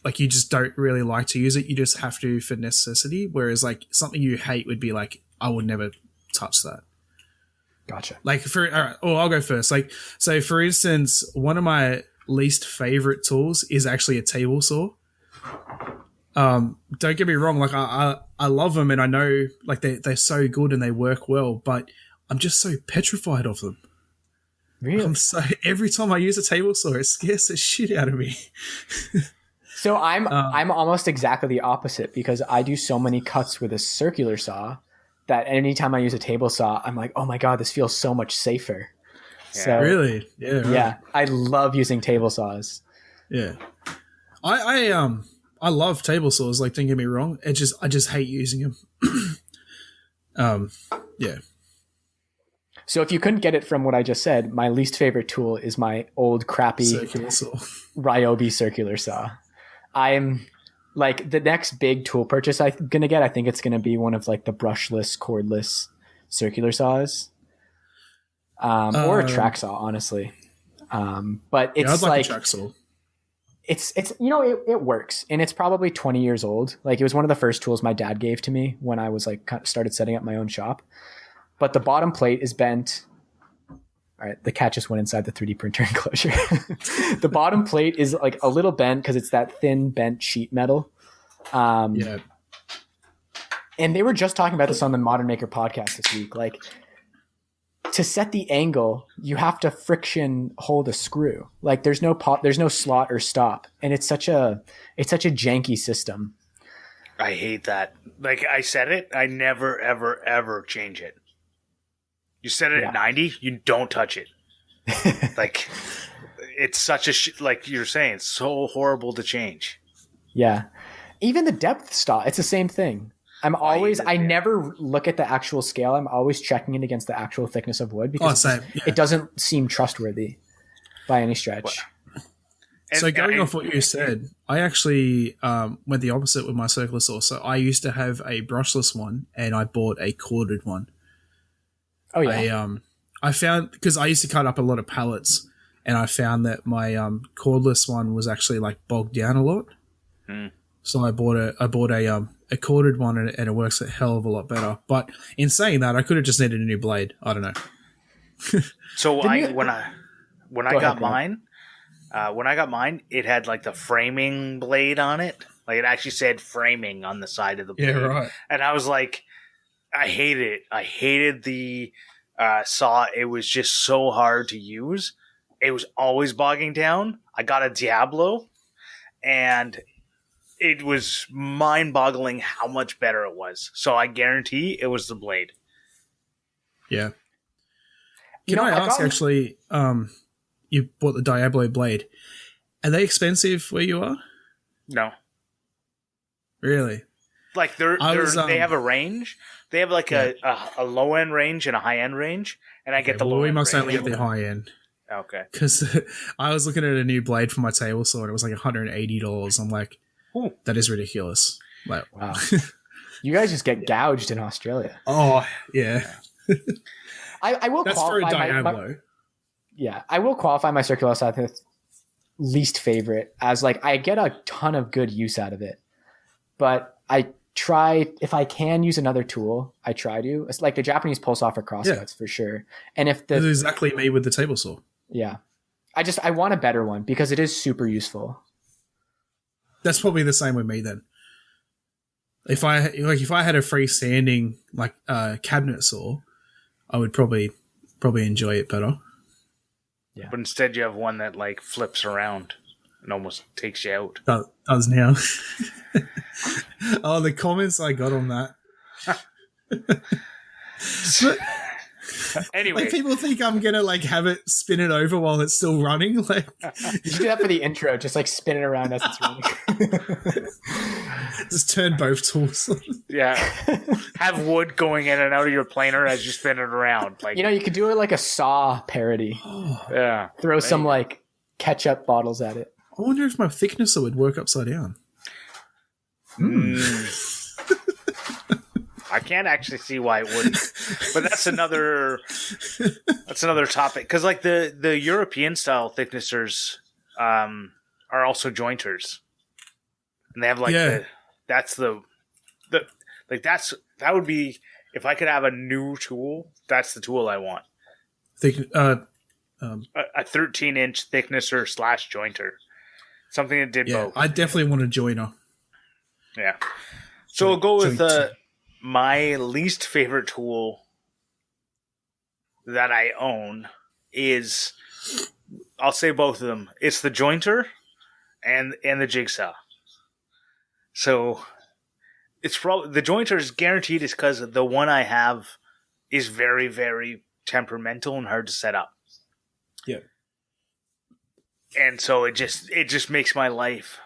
Speaker 1: like you just don't really like to use it. You just have to for necessity. Whereas like something you hate would be like, I would never touch that.
Speaker 2: Gotcha.
Speaker 1: Like all right, I'll go first. Like, so for instance, one of my least favorite tools is actually a table saw. Don't get me wrong. Like I love them, and I know like they're so good and they work well, but I'm just so petrified of them.
Speaker 2: Really?
Speaker 1: Every time I use a table saw, it scares the shit out of me.
Speaker 2: So I'm almost exactly the opposite, because I do so many cuts with a circular saw that anytime I use a table saw, I'm like, oh my God, this feels so much safer.
Speaker 3: Yeah.
Speaker 2: So
Speaker 1: Really? Yeah. Right.
Speaker 2: yeah, I love using table saws.
Speaker 1: Yeah. I love table saws. Like, don't get me wrong. I just hate using them. Yeah.
Speaker 2: So if you couldn't get it from what I just said, my least favorite tool is my old crappy
Speaker 1: Circular saw.
Speaker 2: Ryobi circular saw. I'm like, the next big tool purchase I'm going to get, I think it's going to be one of like the brushless, cordless circular saws. Or a track saw, honestly. But it's
Speaker 1: I'd like
Speaker 2: like
Speaker 1: a track saw.
Speaker 2: it's it works, and it's probably 20 years old. Like, it was one of the first tools my dad gave to me when I was like started setting up my own shop. But the bottom plate is bent. All right, the cat just went inside the 3D printer enclosure. The bottom plate is like a little bent because it's that thin bent sheet metal.
Speaker 1: Yeah.
Speaker 2: And they were just talking about this on the Modern Maker podcast this week. Like, to set the angle, you have to friction hold a screw. Like, there's no slot or stop, and it's such a janky system.
Speaker 3: I hate that. Like I said it, I never, ever, ever change it. You set it at 90, you don't touch it. Like, it's such a like you're saying, it's so horrible to change.
Speaker 2: Yeah. Even the depth stop, it's the same thing. I never look at the actual scale. I'm always checking it against the actual thickness of wood, because it doesn't seem trustworthy by any stretch.
Speaker 1: So going off what you said, I actually went the opposite with my circular saw. So I used to have a brushless one, and I bought a corded one.
Speaker 2: Oh yeah.
Speaker 1: I found, because I used to cut up a lot of pallets, and I found that my cordless one was actually like bogged down a lot. So I bought a a corded one, and it works a hell of a lot better. But in saying that, I could have just needed a new blade. I don't know.
Speaker 3: So when I got mine, it had like the framing blade on it. Like it actually said framing on the side of the blade.
Speaker 1: Yeah, right.
Speaker 3: And I was like, I hated it. I hated the saw. It was just so hard to use. It was always bogging down. I got a Diablo, and it was mind-boggling how much better it was. So I guarantee it was the blade.
Speaker 1: Yeah. Can I ask, actually, you bought the Diablo blade. Are they expensive where you are?
Speaker 3: No.
Speaker 1: Really?
Speaker 3: Like they have a range. They have like a low-end range and a high-end range, and I get the low-end range.
Speaker 1: We must only get the high-end.
Speaker 3: Okay.
Speaker 1: Because I was looking at a new blade for my table saw, and it was like $180. I'm like, ooh, that is ridiculous. Like,
Speaker 2: wow. You guys just get gouged in Australia.
Speaker 1: Oh, yeah.
Speaker 2: I will
Speaker 1: That's
Speaker 2: qualify
Speaker 1: for a Diablo.
Speaker 2: I will qualify my circular saw with least favorite as like I get a ton of good use out of it, but I try, if I can use another tool, I try to. It's like the Japanese pulse off for crosscuts for sure. And if
Speaker 1: that's exactly me with the table saw.
Speaker 2: Yeah. I want a better one because it is super useful.
Speaker 1: That's probably the same with me then. If I had a freestanding like cabinet saw, I would probably enjoy it better.
Speaker 2: Yeah.
Speaker 3: But instead you have one that like flips around and almost takes you out.
Speaker 1: Does now. Oh, the comments I got on that.
Speaker 3: Anyway,
Speaker 1: like people think I'm gonna like have it spin it over while it's still running. Like
Speaker 2: you should do that for the intro, just like spin it around as it's running.
Speaker 1: Just turn both tools.
Speaker 3: Yeah, have wood going in and out of your planer as you spin it around. Like
Speaker 2: you could do it like a Saw parody.
Speaker 3: Yeah,
Speaker 2: throw some like ketchup bottles at it.
Speaker 1: I wonder if my thicknesser would work upside down.
Speaker 3: I can't actually see why it wouldn't, but that's another topic. Because like the European style thicknessers are also jointers, and they have like that would be, if I could have a new tool, that's the tool I want. A 13-inch thicknesser / jointer, something that did both.
Speaker 1: I definitely want a joiner.
Speaker 3: Yeah, so we'll go with my least favorite tool that I own is, I'll say both of them. It's the jointer and the jigsaw. So it's probably the jointer is guaranteed, is because the one I have is very, very temperamental and hard to set up.
Speaker 1: Yeah.
Speaker 3: And so it just makes my life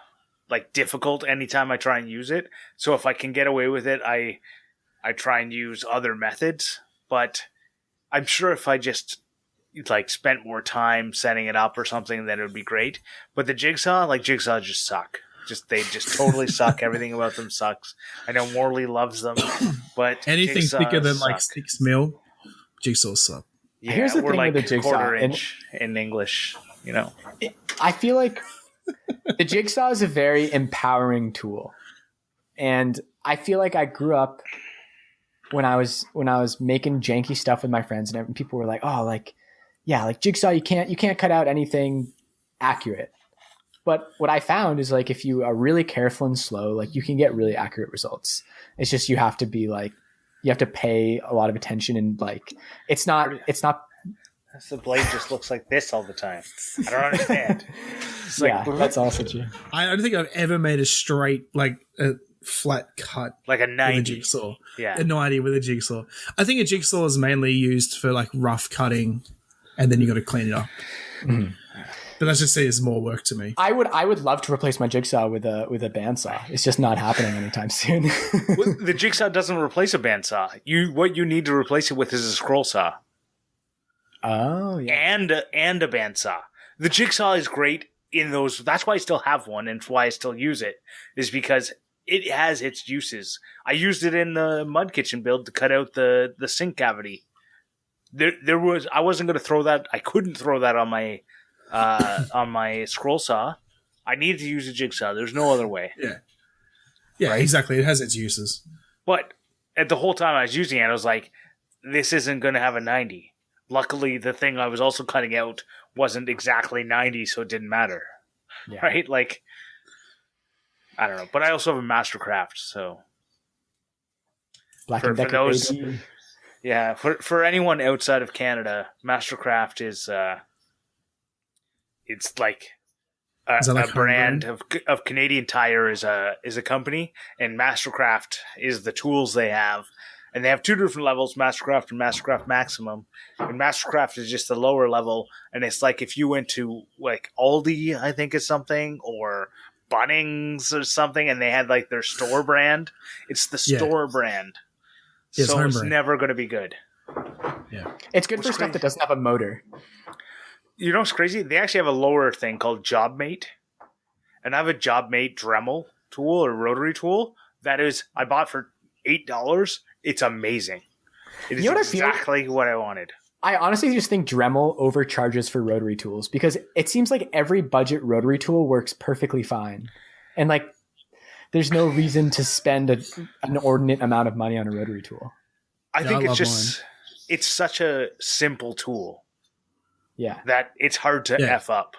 Speaker 3: like difficult anytime I try and use it. So if I can get away with it, I try and use other methods, but I'm sure if I just like spent more time setting it up or something, then it would be great. But the jigsaws just suck. They just totally suck. Everything about them sucks. I know Morley loves them, but
Speaker 1: anything thicker than like 6 mil, jigsaws suck.
Speaker 2: Yeah, here's the thing
Speaker 3: like
Speaker 2: with the jigsaw,
Speaker 3: quarter inch in English.
Speaker 2: I feel like the jigsaw is a very empowering tool, and I feel like I grew up when I was making janky stuff with my friends, and people were like, "Oh, like, yeah, like jigsaw, you can't cut out anything accurate." But what I found is like if you are really careful and slow, like you can get really accurate results. It's just you have to pay a lot of attention, and like it's not.
Speaker 3: The blade just looks like this all the time. I don't understand.
Speaker 2: That's also true.
Speaker 1: I don't think I've ever made a straight, like a flat cut,
Speaker 3: like a 90
Speaker 1: with a jigsaw.
Speaker 3: Yeah,
Speaker 1: a 90 with a jigsaw. I think a jigsaw is mainly used for like rough cutting, and then you got to clean it up. Mm-hmm. But that just says more work to me.
Speaker 2: I would love to replace my jigsaw with a bandsaw. It's just not happening anytime soon.
Speaker 3: Well, the jigsaw doesn't replace a bandsaw. What you need to replace it with is a scroll saw.
Speaker 2: Oh, yeah.
Speaker 3: And a bandsaw. The jigsaw is great in those. That's why I still have one, and why I still use it, is because it has its uses. I used it in the mud kitchen build to cut out the sink cavity. I wasn't going to throw that. I couldn't throw that on my scroll saw. I needed to use a jigsaw. There's no other way.
Speaker 1: Yeah. Yeah,
Speaker 3: right?
Speaker 1: exactly. It has its uses.
Speaker 3: But at the whole time I was using it, I was like, this isn't going to have a 90. Luckily, the thing I was also cutting out wasn't exactly 90, so it didn't matter.
Speaker 2: Yeah.
Speaker 3: Right? Like, I don't know. But I also have a Mastercraft, so
Speaker 2: Black
Speaker 3: for
Speaker 2: and Decker,
Speaker 3: those,
Speaker 2: baby.
Speaker 3: yeah, for anyone outside of Canada, Mastercraft is it's like
Speaker 1: Is that like
Speaker 3: a brand
Speaker 1: homegrown?
Speaker 3: of Canadian Tire is a company, and Mastercraft is the tools they have. And they have two different levels, Mastercraft and Mastercraft Maximum. And Mastercraft is just the lower level. And it's like if you went to like Aldi, I think is something, or Bunnings or something, and they had like their store brand. It's the
Speaker 1: Yeah.
Speaker 3: store brand.
Speaker 1: Yeah, it's
Speaker 3: so
Speaker 1: home
Speaker 3: it's
Speaker 1: brand.
Speaker 3: never going to be good.
Speaker 1: Yeah.
Speaker 2: It's good
Speaker 3: What's
Speaker 2: for stuff
Speaker 3: crazy-
Speaker 2: that doesn't have a motor.
Speaker 3: You know what's crazy? They actually have a lower thing called JobMate. And I have a JobMate Dremel tool or rotary tool that is I bought for $8. It's amazing. It is
Speaker 2: You know what I feel?
Speaker 3: exactly what I wanted.
Speaker 2: I honestly just think Dremel overcharges for rotary tools because it seems like every budget rotary tool works perfectly fine. And like, there's no reason to spend an inordinate amount of money on a rotary tool.
Speaker 3: I think
Speaker 1: I
Speaker 3: it's
Speaker 1: love
Speaker 3: just it's such a simple tool
Speaker 2: Yeah.
Speaker 3: that it's hard to
Speaker 1: Yeah.
Speaker 3: F up.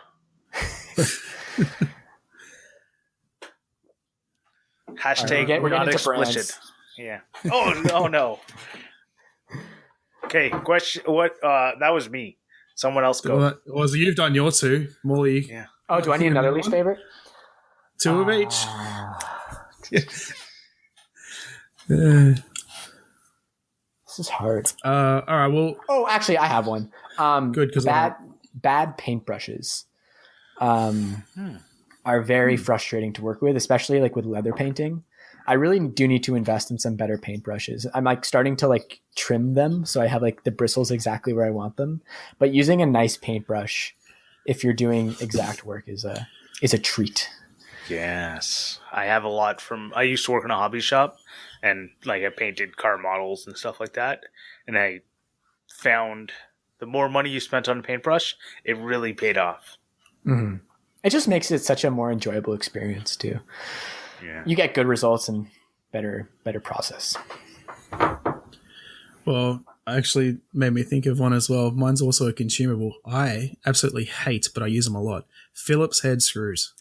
Speaker 3: Hashtag
Speaker 2: we're
Speaker 3: not
Speaker 2: getting into
Speaker 3: explicit.
Speaker 2: brands.
Speaker 3: Yeah. Oh no. Okay, question what that was me. Someone else go.
Speaker 1: Well, so you've done your two. Morley,
Speaker 3: Yeah.
Speaker 2: Oh, do I need another least favorite?
Speaker 1: two of each.
Speaker 2: This is hard.
Speaker 1: All right. Well,
Speaker 2: Oh, actually, I have one.
Speaker 1: Good, 'cause
Speaker 2: bad paintbrushes are very frustrating to work with, especially like with leather painting. I really do need to invest in some better paintbrushes. I'm like starting to like trim them so I have like the bristles exactly where I want them. But using a nice paintbrush, if you're doing exact work, is a treat.
Speaker 3: Yes. I have a lot from I used to work in a hobby shop and like I painted car models and stuff like that. And I found the more money you spent on a paintbrush, it really paid off.
Speaker 2: Mm-hmm. It just makes it such a more enjoyable experience too.
Speaker 3: Yeah.
Speaker 2: You get good results and better process.
Speaker 1: well, actually made me think of one as well. Mine's also a consumable. I absolutely hate, but I use them a lot. Phillips head screws.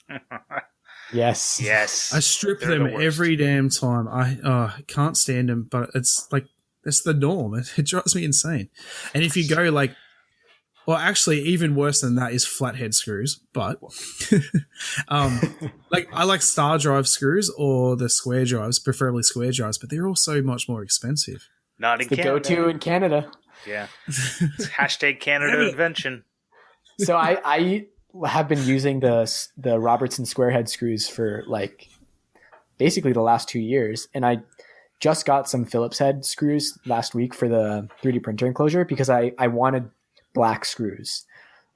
Speaker 2: Yes.
Speaker 3: Yes.
Speaker 1: I strip
Speaker 3: They're
Speaker 1: them
Speaker 3: the worst.
Speaker 1: every damn time. I can't stand them, but it's like that's the norm. It drives me insane. And if you go like, well, actually, even worse than that is flathead screws. But like I like star drive screws or the square drives, preferably square drives, but they're also much more expensive.
Speaker 3: Not in
Speaker 2: The
Speaker 3: Canada.
Speaker 2: go-to in Canada.
Speaker 3: Yeah. It's hashtag Canada invention.
Speaker 2: So I have been using the Robertson square head screws for like basically the last 2 years, and I just got some Phillips head screws last week for the 3D printer enclosure because I wanted black screws,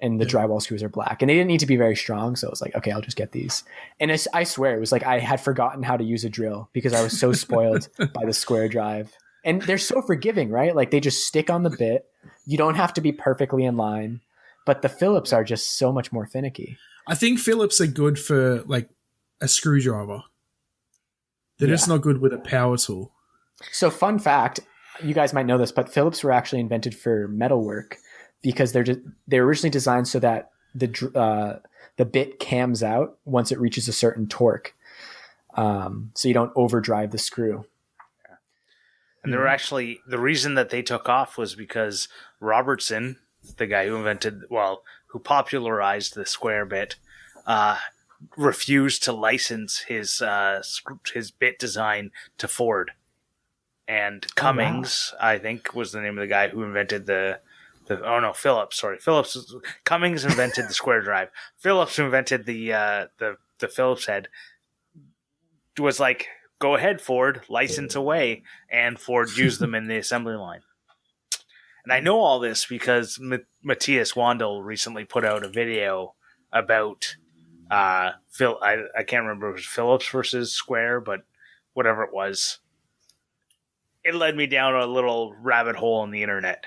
Speaker 2: and the drywall screws are black, and they didn't need to be very strong, so I was like, okay, I'll just get these. And I swear it was like I had forgotten how to use a drill because I was so spoiled by the square drive. And they're so forgiving, right? Like they just stick on the bit. You don't have to be perfectly in line, but the Phillips are just so much more finicky.
Speaker 1: I think Phillips are good for like a screwdriver. They're just not good with a power tool.
Speaker 2: So fun fact, you guys might know this, but Phillips were actually invented for metalwork because they're originally designed so that the bit cams out once it reaches a certain torque, so you don't overdrive the screw.
Speaker 3: And they were actually the reason that they took off was because Robertson, the guy who popularized the square bit, refused to license his bit design to Ford. And Cummings, I think, was the name of the guy who invented Phillips. Sorry, Cummings invented the square drive. Phillips invented the Phillips head. Was like, go ahead, Ford, license away, and Ford used them in the assembly line. And I know all this because Matthias Wandel recently put out a video about I can't remember if it was Phillips versus Square, but whatever it was. It led me down a little rabbit hole on the internet.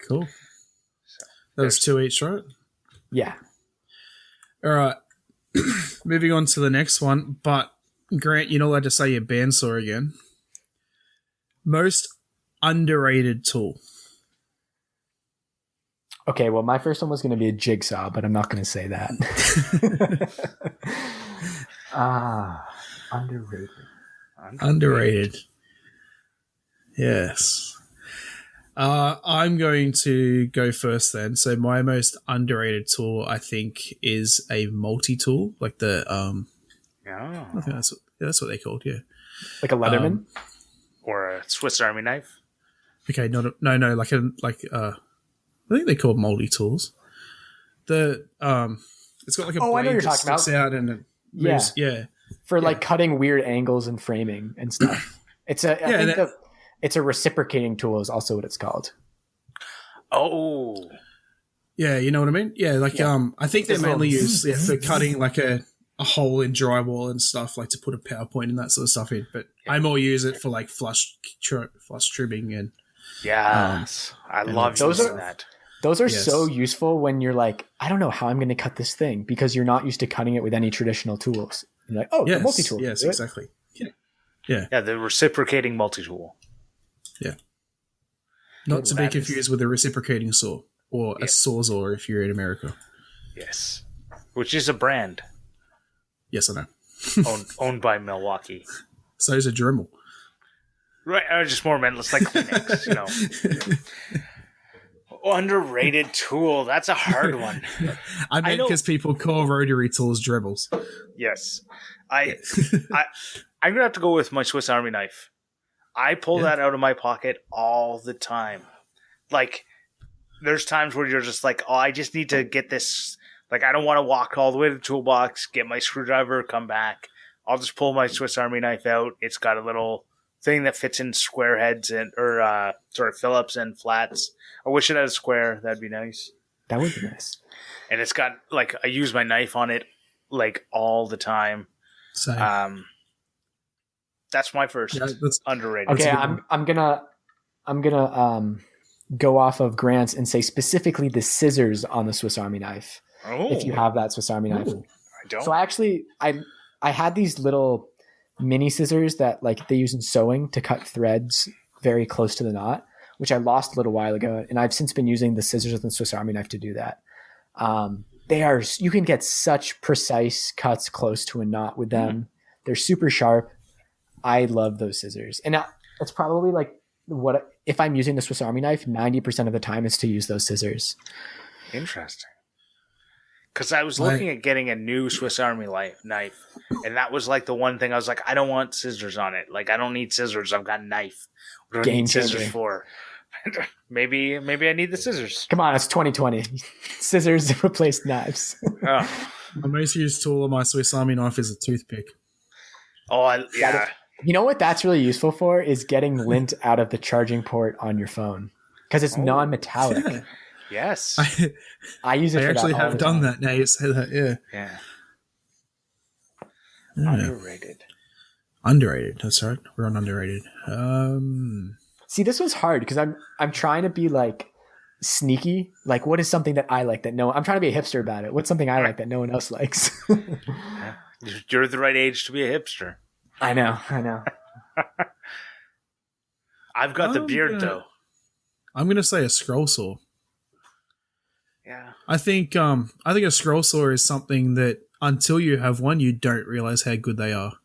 Speaker 1: Cool. That was 2 each, right?
Speaker 2: Yeah.
Speaker 1: All right. moving on to the next one. But Grant, you're not allowed to say your bandsaw again. Most underrated tool.
Speaker 2: Okay, well, my first one was going to be a jigsaw, but I'm not going to say that. Underrated.
Speaker 1: Underrated. Yes. I'm going to go first then. So my most underrated tool, I think, is a multi-tool, like the
Speaker 3: Yeah.
Speaker 1: I think that's what they're called. Yeah.
Speaker 2: Like a Leatherman?
Speaker 3: Or a Swiss Army knife.
Speaker 1: Okay. No. I think they're called multi-tools. The it's got like a
Speaker 2: I know
Speaker 1: blade
Speaker 2: you're
Speaker 1: that
Speaker 2: talking
Speaker 1: sticks
Speaker 2: about.
Speaker 1: out and it moves. Yeah.
Speaker 2: For like cutting weird angles and framing and stuff. I think it's a reciprocating tool is also what it's called.
Speaker 3: Oh.
Speaker 1: Yeah, you know what I mean? Yeah, like I think they're mainly used for cutting like a hole in drywall and stuff, like to put a PowerPoint and that sort of stuff in. But I more use it for like flush trimming and
Speaker 3: yes. I love using that.
Speaker 2: Those are so useful when you're like, I don't know how I'm going to cut this thing because you're not used to cutting it with any traditional tools. You're like, oh, the multi-tool.
Speaker 1: Yes, exactly. Yeah.
Speaker 3: Yeah, the reciprocating multi-tool.
Speaker 1: Yeah. Not to be confused with a reciprocating saw or a sawzall if you're in America.
Speaker 3: Yes. Which is a brand.
Speaker 1: Yes, I know.
Speaker 3: owned by Milwaukee.
Speaker 1: So is a Dremel.
Speaker 3: Right, I just more meant it's like Kleenex, you know. Underrated tool. That's a hard one.
Speaker 1: I meant because people call rotary tools Dremels.
Speaker 3: Yes. I'm going to have to go with my Swiss Army knife. I pull that out of my pocket all the time. Like, there's times where you're just like, oh, I just need to get this. Like, I don't want to walk all the way to the toolbox, get my screwdriver, come back. I'll just pull my Swiss Army knife out. It's got a little thing that fits in square heads or Phillips and flats. I wish it had a square. That'd be nice.
Speaker 2: That would be nice.
Speaker 3: And it's got, like, I use my knife on it, like, all the time.
Speaker 1: Same.
Speaker 3: That's my first underrated.
Speaker 2: Okay, I'm gonna go off of Grant's and say specifically the scissors on the Swiss Army knife.
Speaker 3: Oh.
Speaker 2: If you have that Swiss Army knife.
Speaker 3: I don't.
Speaker 2: So I had these little mini scissors that like they use in sewing to cut threads very close to the knot, which I lost a little while ago, and I've since been using the scissors of the Swiss Army knife to do that. You can get such precise cuts close to a knot with them. Mm-hmm. They're super sharp. I love those scissors. And it's probably like if I'm using the Swiss Army knife, 90% of the time is to use those scissors.
Speaker 3: Interesting. Because I was looking at getting a new Swiss Army knife, and that was like the one thing I was like, I don't want scissors on it. Like, I don't need scissors. I've got a knife. What do I need scissors for? Maybe I need the scissors.
Speaker 2: Come on, it's 2020. Scissors replaced knives.
Speaker 1: My most used tool on my Swiss Army knife is a toothpick.
Speaker 3: Oh, yeah.
Speaker 2: You know what that's really useful for is getting lint out of the charging port on your phone because it's non-metallic.
Speaker 1: Yeah.
Speaker 3: Yes.
Speaker 2: I use it for that. I actually
Speaker 1: have done that now you say that,
Speaker 3: Yeah.
Speaker 1: Underrated. That's right. We're on underrated.
Speaker 2: See, this was hard because I'm trying to be like sneaky. Like, what is something that I like that I'm trying to be a hipster about it. What's something I like that no one else likes?
Speaker 3: You're the right age to be a hipster.
Speaker 2: I know.
Speaker 3: I've got the beard though.
Speaker 1: I'm gonna say a scroll saw.
Speaker 3: Yeah.
Speaker 1: I think a scroll saw is something that until you have one, you don't realize how good they are.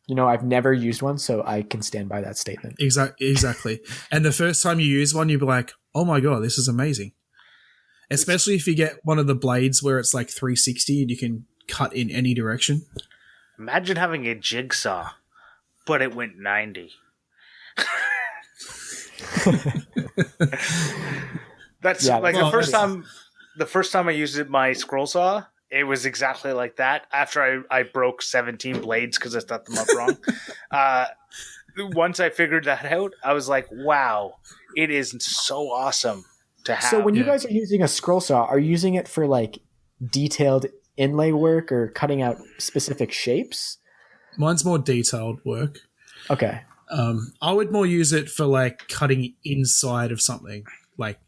Speaker 2: You know, I've never used one, so I can stand by that statement.
Speaker 1: Exactly. And the first time you use one, you'll be like, oh my God, this is amazing. Especially if you get one of the blades where it's like 360 and you can cut in any direction.
Speaker 3: Imagine having a jigsaw, but it went 90. That's the first time I used my scroll saw, it was exactly like that. After I broke 17 blades because I set them up wrong. Once I figured that out, I was like, wow, it is so awesome to have.
Speaker 2: So when you guys are using a scroll saw, are you using it for like detailed inlay work or cutting out specific shapes?
Speaker 1: Mine's more detailed work.
Speaker 2: Okay.
Speaker 1: I would more use it for like cutting inside of something. Like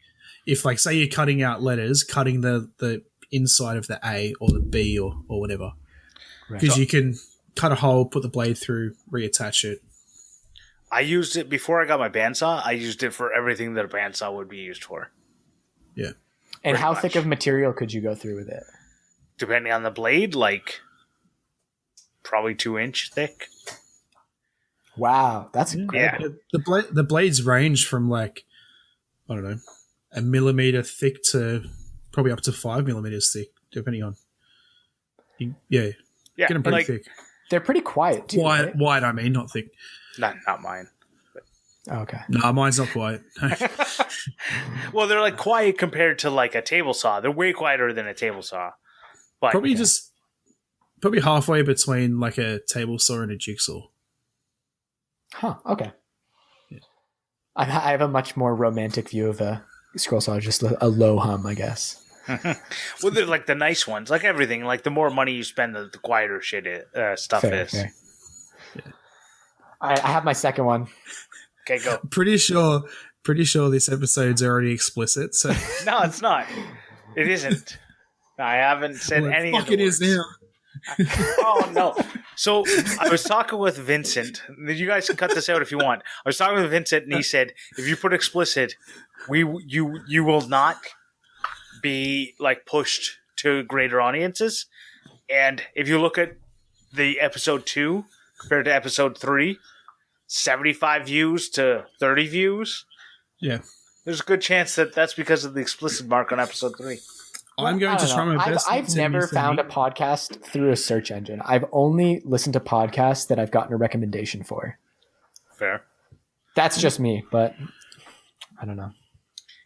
Speaker 1: if like say you're cutting out letters, cutting the inside of the A or the B or whatever.
Speaker 2: Right.
Speaker 1: Because you can cut a hole, put the blade through, reattach it.
Speaker 3: I used it before I got my bandsaw. I used it for everything that a bandsaw would be used for.
Speaker 1: Yeah.
Speaker 2: And
Speaker 3: Pretty
Speaker 2: how
Speaker 3: much.
Speaker 2: thick of material could you go through with it?
Speaker 3: Depending on the blade, like probably 2-inch thick.
Speaker 2: Wow, that's incredible.
Speaker 3: Yeah.
Speaker 1: The blades range from like, I don't know, a millimeter thick to probably up to 5 millimeters thick, depending on. Yeah.
Speaker 3: Yeah,
Speaker 1: Get them pretty
Speaker 3: like,
Speaker 1: thick.
Speaker 2: They're pretty quiet too. Right?
Speaker 1: Wide, I mean, not thick.
Speaker 3: not mine.
Speaker 2: Oh, okay.
Speaker 1: No, mine's not quiet.
Speaker 3: Well, they're like quiet compared to like a table saw. They're way quieter than a table saw. But
Speaker 1: Probably halfway between like a table saw and a jigsaw.
Speaker 2: Huh. Okay.
Speaker 1: Yeah.
Speaker 2: I have a much more romantic view of a scroll saw, just a low hum, I guess.
Speaker 3: well, they're like the nice ones, like everything. Like the more money you spend, the quieter stuff is.
Speaker 2: Fair. Yeah. I have my second one.
Speaker 3: Okay, go.
Speaker 1: Pretty sure this episode's already explicit. So
Speaker 3: No, it's not. It isn't. I haven't said any.
Speaker 1: Fuck, it is now.
Speaker 3: Oh no! So I was talking with Vincent. You guys can cut this out if you want. I was talking with Vincent, and he said, "If you put explicit, you will not be like pushed to greater audiences." And if you look at the episode 2 compared to episode 3, 75 views to 30 views.
Speaker 1: Yeah,
Speaker 3: there's a good chance that that's because of the explicit mark on episode 3.
Speaker 1: I'm going to try my best.
Speaker 2: I've never found a podcast through a search engine. I've only listened to podcasts that I've gotten a recommendation for.
Speaker 3: Fair.
Speaker 2: That's just me, but I don't know.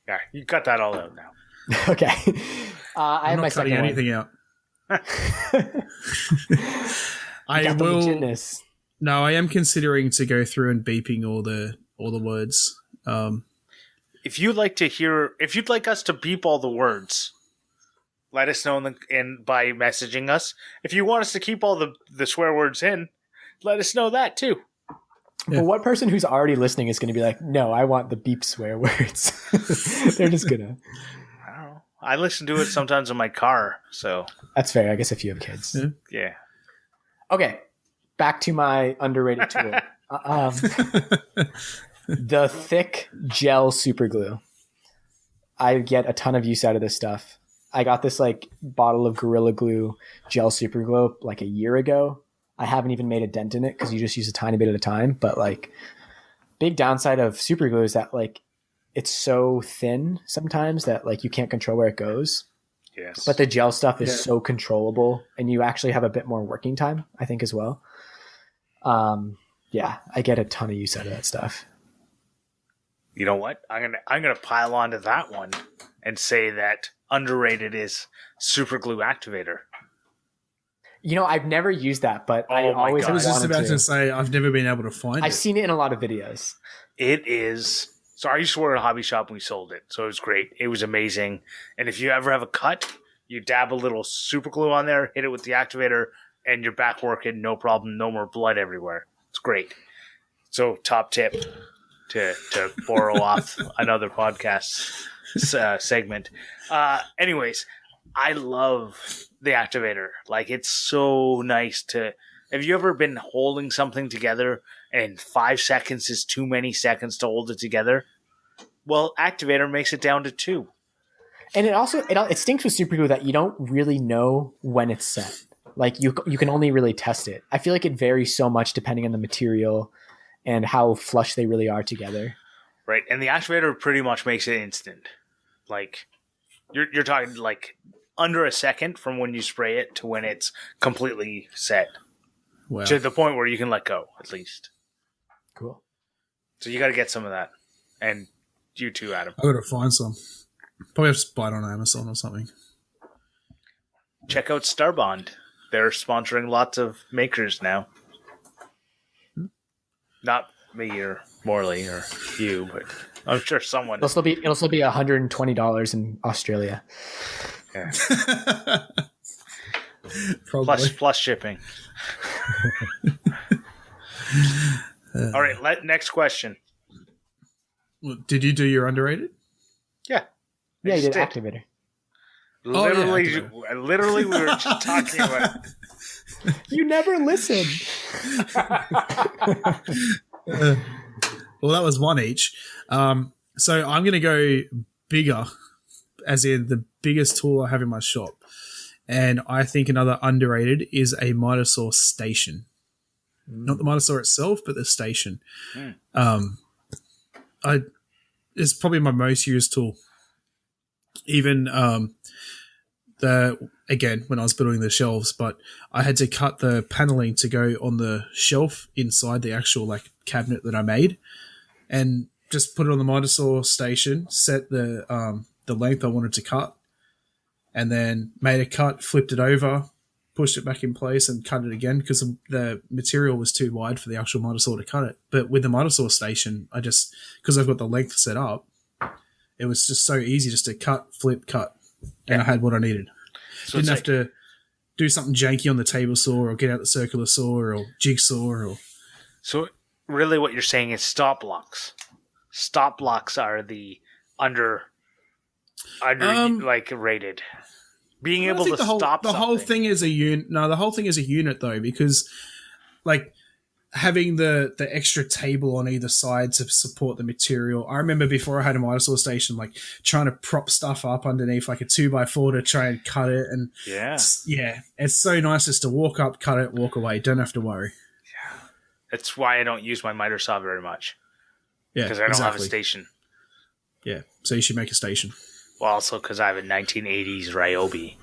Speaker 3: Yeah, you cut that all out now.
Speaker 2: Okay. I have my second one.
Speaker 1: Anything out.
Speaker 2: I will. Legitness.
Speaker 1: No, I am considering to go through and beeping all the words.
Speaker 3: If you'd like us to beep all the words, let us know by messaging us. If you want us to keep all the swear words in, let us know that too.
Speaker 2: Yeah. But what person who's already listening is going to be like, no, I want the beep swear words. They're just going to.
Speaker 3: I don't know. I listen to it sometimes in my car, so.
Speaker 2: That's fair. I guess if you have kids.
Speaker 3: Yeah.
Speaker 2: Okay. Back to my underrated tool. The thick gel super glue. I get a ton of use out of this stuff. I got this like bottle of Gorilla Glue gel super glue like a year ago. I haven't even made a dent in it because you just use a tiny bit at a time. But like, big downside of super glue is that like it's so thin sometimes that like you can't control where it goes.
Speaker 3: Yes.
Speaker 2: But the gel stuff is so controllable, and you actually have a bit more working time, I think, as well. Yeah, I get a ton of use out of that stuff.
Speaker 3: You know what? I'm gonna pile onto that one and say that underrated is super glue activator.
Speaker 2: You know, I've never used that, but I
Speaker 3: was
Speaker 1: just about to say I've never been able to find it.
Speaker 2: I've seen it in a lot of videos.
Speaker 3: It is. So I used to work at a hobby shop and we sold it. So it was great. It was amazing. And if you ever have a cut, you dab a little super glue on there, hit it with the activator, and you're back working, no problem, no more blood everywhere. It's great. So top tip to borrow off another podcast segment. Anyways, I love the activator. Like, it's so nice to... Have you ever been holding something together and 5 seconds is too many seconds to hold it together? Well, activator makes it down to 2.
Speaker 2: And it also it stinks with super glue that you don't really know when it's set. Like you can only really test it. I feel like it varies so much depending on the material and how flush they really are together.
Speaker 3: Right, and the activator pretty much makes it instant. Like you're talking like under a second from when you spray it to when it's completely set.
Speaker 1: Wow.
Speaker 3: To the point where you can let go, at least.
Speaker 2: Cool.
Speaker 3: So you got to get some of that, and you too, Adam.
Speaker 1: I got to find some. Probably have to buy it on Amazon or something.
Speaker 3: Check out Starbond. They're sponsoring lots of makers now. Not me or Morley or you, but I'm sure someone.
Speaker 2: It'll still be $120 in Australia.
Speaker 3: Yeah. plus shipping. All right, next question.
Speaker 1: Did you do your underrated?
Speaker 3: Yeah.
Speaker 2: Yeah, you did activator.
Speaker 3: Literally, we were just talking about it.
Speaker 2: You never listen.
Speaker 1: Well, that was one each. So I'm going to go bigger, as in the biggest tool I have in my shop. And I think another underrated is a miter saw station. Not the miter saw itself, but the station. It's probably my most used tool. Even when I was building the shelves, but I had to cut the paneling to go on the shelf inside the actual like cabinet that I made, and just put it on the miter saw station, set the length I wanted to cut, and then made a cut, flipped it over, pushed it back in place, and cut it again because the material was too wide for the actual miter saw to cut it. But with the miter saw station, because I've got the length set up, it was just so easy just to cut, flip, cut, and I had what I needed. So didn't have to do something janky on the table saw or get out the circular saw or jigsaw.
Speaker 3: So really what you're saying is stop blocks. Stop blocks are the under rated. Being able to stop
Speaker 1: the whole thing is a unit. No, the whole thing is a unit though, because like having the extra table on either side to support the material. I remember before I had a miter saw station, like trying to prop stuff up underneath like a 2x4 to try and cut it. And it's so nice just to walk up, cut it, walk away. Don't have to worry.
Speaker 3: Yeah, that's why I don't use my miter saw very much.
Speaker 1: Yeah,
Speaker 3: because I don't have a station.
Speaker 1: Yeah, so you should make a station.
Speaker 3: Well, also because I have a 1980s Ryobi.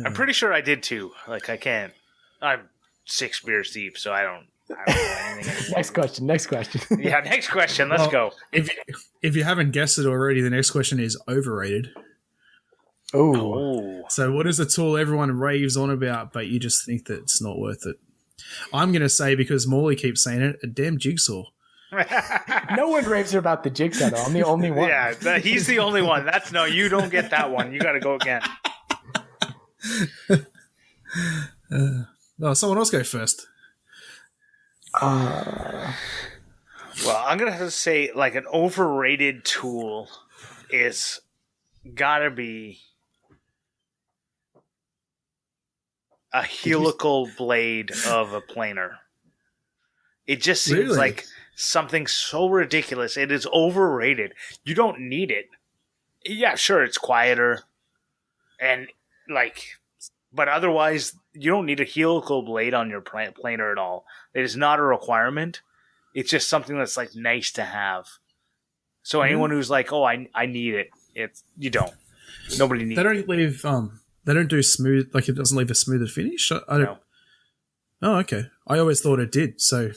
Speaker 3: I'm pretty sure I did too. Like I can't. I'm 6 beers deep, so I don't know anything anymore.
Speaker 2: Next question.
Speaker 3: Yeah, next question. Let's go.
Speaker 1: If you haven't guessed it already, the next question is overrated.
Speaker 2: Oh.
Speaker 1: So what is the tool everyone raves on about, but you just think that it's not worth it? I'm going to say, because Morley keeps saying it, a damn jigsaw.
Speaker 2: No one raves about the jigsaw, though. I'm the only one.
Speaker 3: Yeah, he's the only one. You don't get that one. You got to go again.
Speaker 1: Someone else go first.
Speaker 3: Well, I'm going to have to say, like, an overrated tool is got to be a helical blade of a planer. It just seems like something so ridiculous. It is overrated. You don't need it. Yeah, sure, it's quieter. And, but otherwise, you don't need a helical blade on your planer at all. It is not a requirement. It's just something that's, like, nice to have. So anyone who's like, oh, I need it, you don't. Nobody needs it.
Speaker 1: They don't do smooth, like it doesn't leave a smoother finish? I don't.
Speaker 3: No.
Speaker 1: Oh, okay. I always thought it did, so...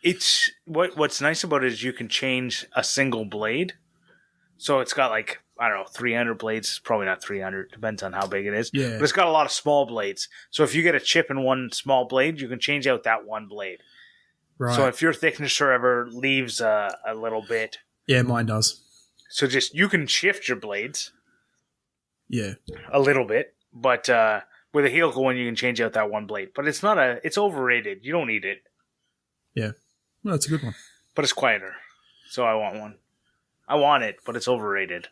Speaker 3: It's what's nice about it is you can change a single blade. So it's got 300 blades. Probably not 300. Depends on how big it is.
Speaker 1: Yeah.
Speaker 3: But it's got a lot of small blades. So if you get a chip in one small blade, you can change out that one blade.
Speaker 1: Right.
Speaker 3: So if your thicknesser ever leaves a little bit.
Speaker 1: Yeah, mine does.
Speaker 3: So you can shift your blades.
Speaker 1: Yeah.
Speaker 3: A little bit. But with a helical one, you can change out that one blade. But it's overrated. You don't need it.
Speaker 1: Yeah. Well, that's a good one.
Speaker 3: But it's quieter. So I want one. I want it, but it's overrated.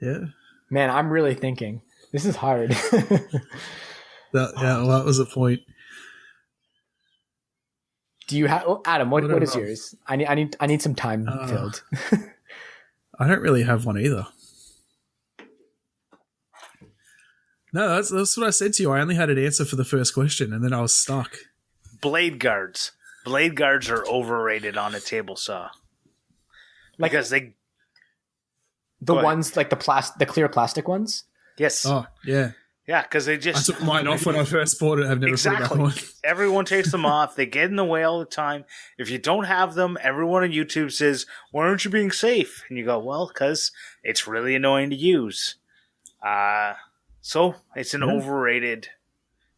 Speaker 1: Yeah.
Speaker 2: Man, I'm really thinking. This is hard.
Speaker 1: That was a point.
Speaker 2: Do you have Adam? What is yours? I need some time filled.
Speaker 1: I don't really have one either. No, that's what I said to you. I only had an answer for the first question, and then I was stuck.
Speaker 3: Blade guards. Blade guards are overrated on a table saw. Because the
Speaker 2: ones like the clear plastic ones.
Speaker 3: Yes.
Speaker 1: Oh yeah.
Speaker 3: Yeah, because they just...
Speaker 1: I took mine off when I first bought it. I've never put it back on.
Speaker 3: Everyone takes them off. They get in the way all the time. If you don't have them, everyone on YouTube says, why aren't you being safe? And you go, well, because it's really annoying to use. So it's an overrated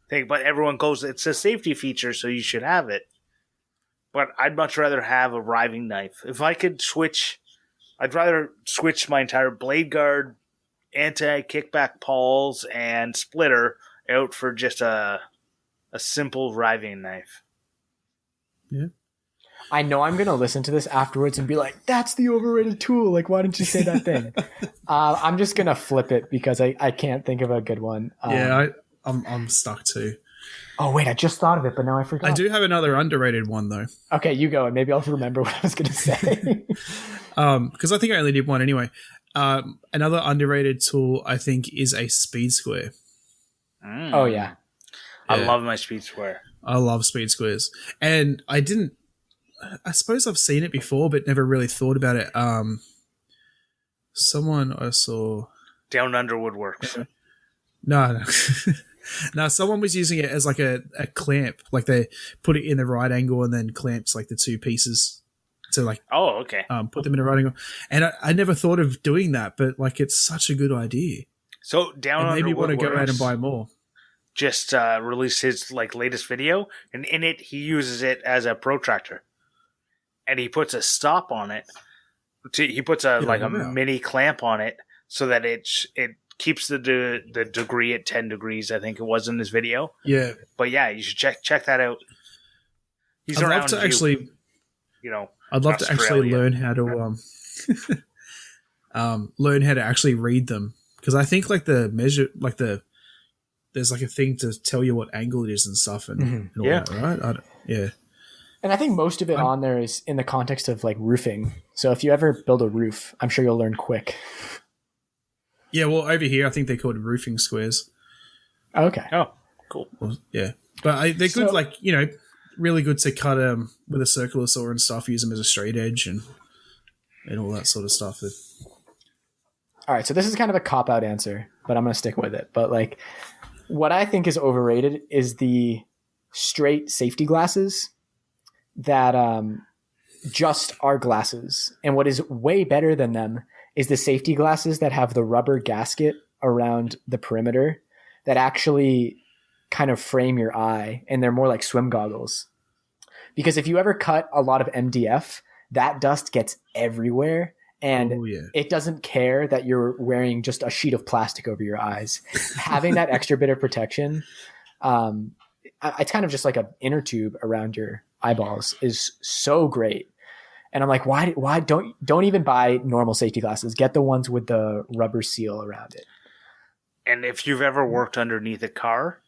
Speaker 3: thing. But everyone goes, it's a safety feature, so you should have it. But I'd much rather have a riving knife. If I could switch, I'd rather switch my entire blade guard, anti-kickback pawls, and splitter out for just a simple riving knife.
Speaker 1: Yeah.
Speaker 2: I know I'm going to listen to this afterwards and be like, that's the overrated tool. Like, why didn't you say that thing? I'm just going to flip it because I can't think of a good one.
Speaker 1: I'm stuck too.
Speaker 2: Oh, wait, I just thought of it, but now I forgot.
Speaker 1: I do have another underrated one, though.
Speaker 2: Okay, you go, and maybe I'll remember what I was going to say.
Speaker 1: Because I think I only did one anyway. Another underrated tool, I think, is a speed square.
Speaker 2: Oh, yeah.
Speaker 3: I love my speed square.
Speaker 1: I love speed squares. And I suppose I've seen it before, but never really thought about it. Someone I saw...
Speaker 3: Down Under Woodworks.
Speaker 1: No. No, someone was using it as like a clamp. Like they put it in the right angle and then clamps like the two pieces to like put them in a right angle. And I never thought of doing that, but like it's such a good idea.
Speaker 3: So Down
Speaker 1: and
Speaker 3: Under
Speaker 1: maybe want to go
Speaker 3: Woodworks
Speaker 1: out and buy more.
Speaker 3: Just released his like latest video, and in it he uses it as a protractor, and he puts a stop on it. He puts a mini clamp on it so that it keeps the degree at 10 degrees, I think it was in this video.
Speaker 1: Yeah.
Speaker 3: But yeah, you should check that out.
Speaker 1: I'd love to actually learn how to learn how to actually read them, because I think like the measure, like there's like a thing to tell you what angle it is and stuff and all that, right? Yeah.
Speaker 2: And I think most of it on there is in the context of like roofing. So if you ever build a roof, I'm sure you'll learn quick.
Speaker 1: Yeah, well, over here, I think they're called roofing squares.
Speaker 2: Okay.
Speaker 3: Oh, cool.
Speaker 1: Well, yeah. But they're good, like, you know, really good to cut with a circular saw and stuff, use them as a straight edge and all that sort of stuff.
Speaker 2: All right, so this is kind of a cop-out answer, but I'm going to stick with it. But, like, what I think is overrated is the straight safety glasses that just are glasses. And what is way better than them is the safety glasses that have the rubber gasket around the perimeter that actually kind of frame your eye, and they're more like swim goggles. Because if you ever cut a lot of MDF, that dust gets everywhere, and it doesn't care that you're wearing just a sheet of plastic over your eyes. Having that extra bit of protection, it's kind of just like an inner tube around your eyeballs, is so great. And I'm like, why don't even buy normal safety glasses? Get the ones with the rubber seal around it.
Speaker 3: And if you've ever worked underneath a car,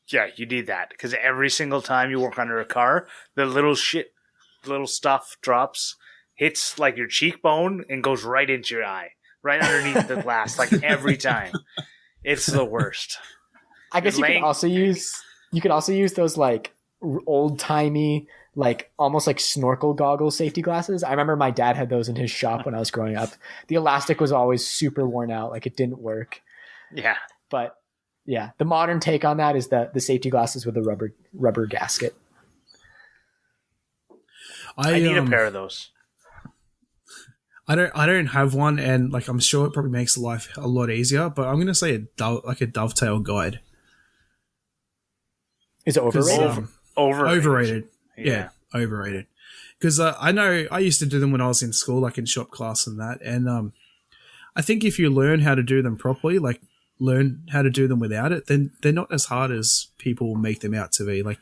Speaker 3: yeah, you need that, because every single time you work under a car, the little stuff drops, hits like your cheekbone and goes right into your eye, right underneath the glass, like every time. It's the worst.
Speaker 2: I guess you could also use those like old timey, like almost like snorkel goggle safety glasses. I remember my dad had those in his shop when I was growing up. The elastic was always super worn out, like it didn't work.
Speaker 3: Yeah.
Speaker 2: But yeah, the modern take on that is the safety glasses with the rubber gasket.
Speaker 3: I need a pair of those.
Speaker 1: I don't have one, and like I'm sure it probably makes life a lot easier. But I'm gonna say a dovetail guide.
Speaker 2: Is it overrated?
Speaker 1: Overrated. Yeah, overrated. Because I know I used to do them when I was in school, like in shop class and that. And I think if you learn how to do them properly, like learn how to do them without it, then they're not as hard as people make them out to be. Like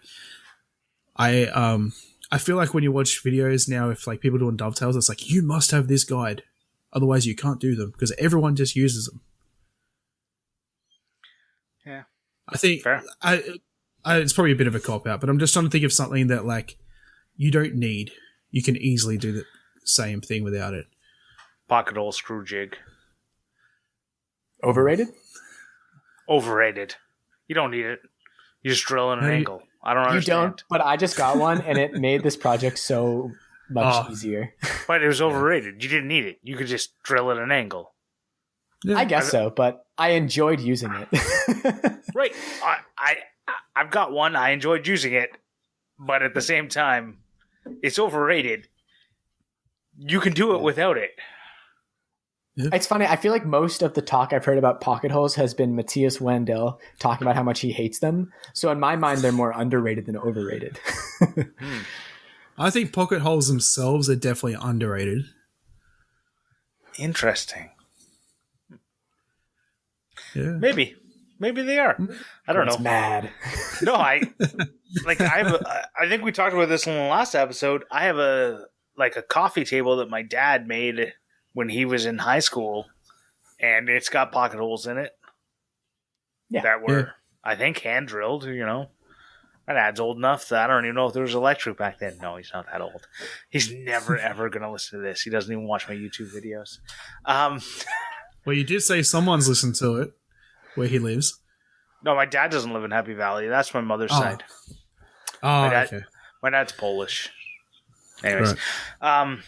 Speaker 1: I feel like when you watch videos now, if like people doing dovetails, it's like you must have this guide, otherwise you can't do them, because everyone just uses them.
Speaker 3: Yeah,
Speaker 1: I think it's probably a bit of a cop out, but I'm just trying to think of something that like you don't need. You can easily do the same thing without it.
Speaker 3: Pocket hole screw jig.
Speaker 2: Overrated?
Speaker 3: Overrated. You don't need it. You just drill in an angle. I don't understand.
Speaker 2: You don't, but I just got one, and it made this project so much easier.
Speaker 3: But it was overrated. You didn't need it. You could just drill at an angle.
Speaker 2: Yeah. I guess so, but I enjoyed using it.
Speaker 3: Right. I've got one. I enjoyed using it, but at the same time, it's overrated. You can do it without it.
Speaker 2: Yeah. It's funny. I feel like most of the talk I've heard about pocket holes has been Matthias Wendell talking about how much he hates them. So in my mind, they're more underrated than overrated.
Speaker 1: I think pocket holes themselves are definitely underrated.
Speaker 3: Interesting.
Speaker 1: Yeah.
Speaker 3: Maybe. Maybe they are. I don't know.
Speaker 2: Mad.
Speaker 3: No, I think we talked about this in the last episode. I have a coffee table that my dad made when he was in high school, and it's got pocket holes in it.
Speaker 2: Yeah.
Speaker 3: That were, I think, hand drilled, My dad's old enough that I don't even know if there was electric back then. No, he's not that old. He's never, ever going to listen to this. He doesn't even watch my YouTube videos.
Speaker 1: Well, you did say someone's listened to it where he lives.
Speaker 3: No, my dad doesn't live in Happy Valley. That's my mother's side.
Speaker 1: Oh,
Speaker 3: okay. My dad's Polish. Anyways.
Speaker 1: Right.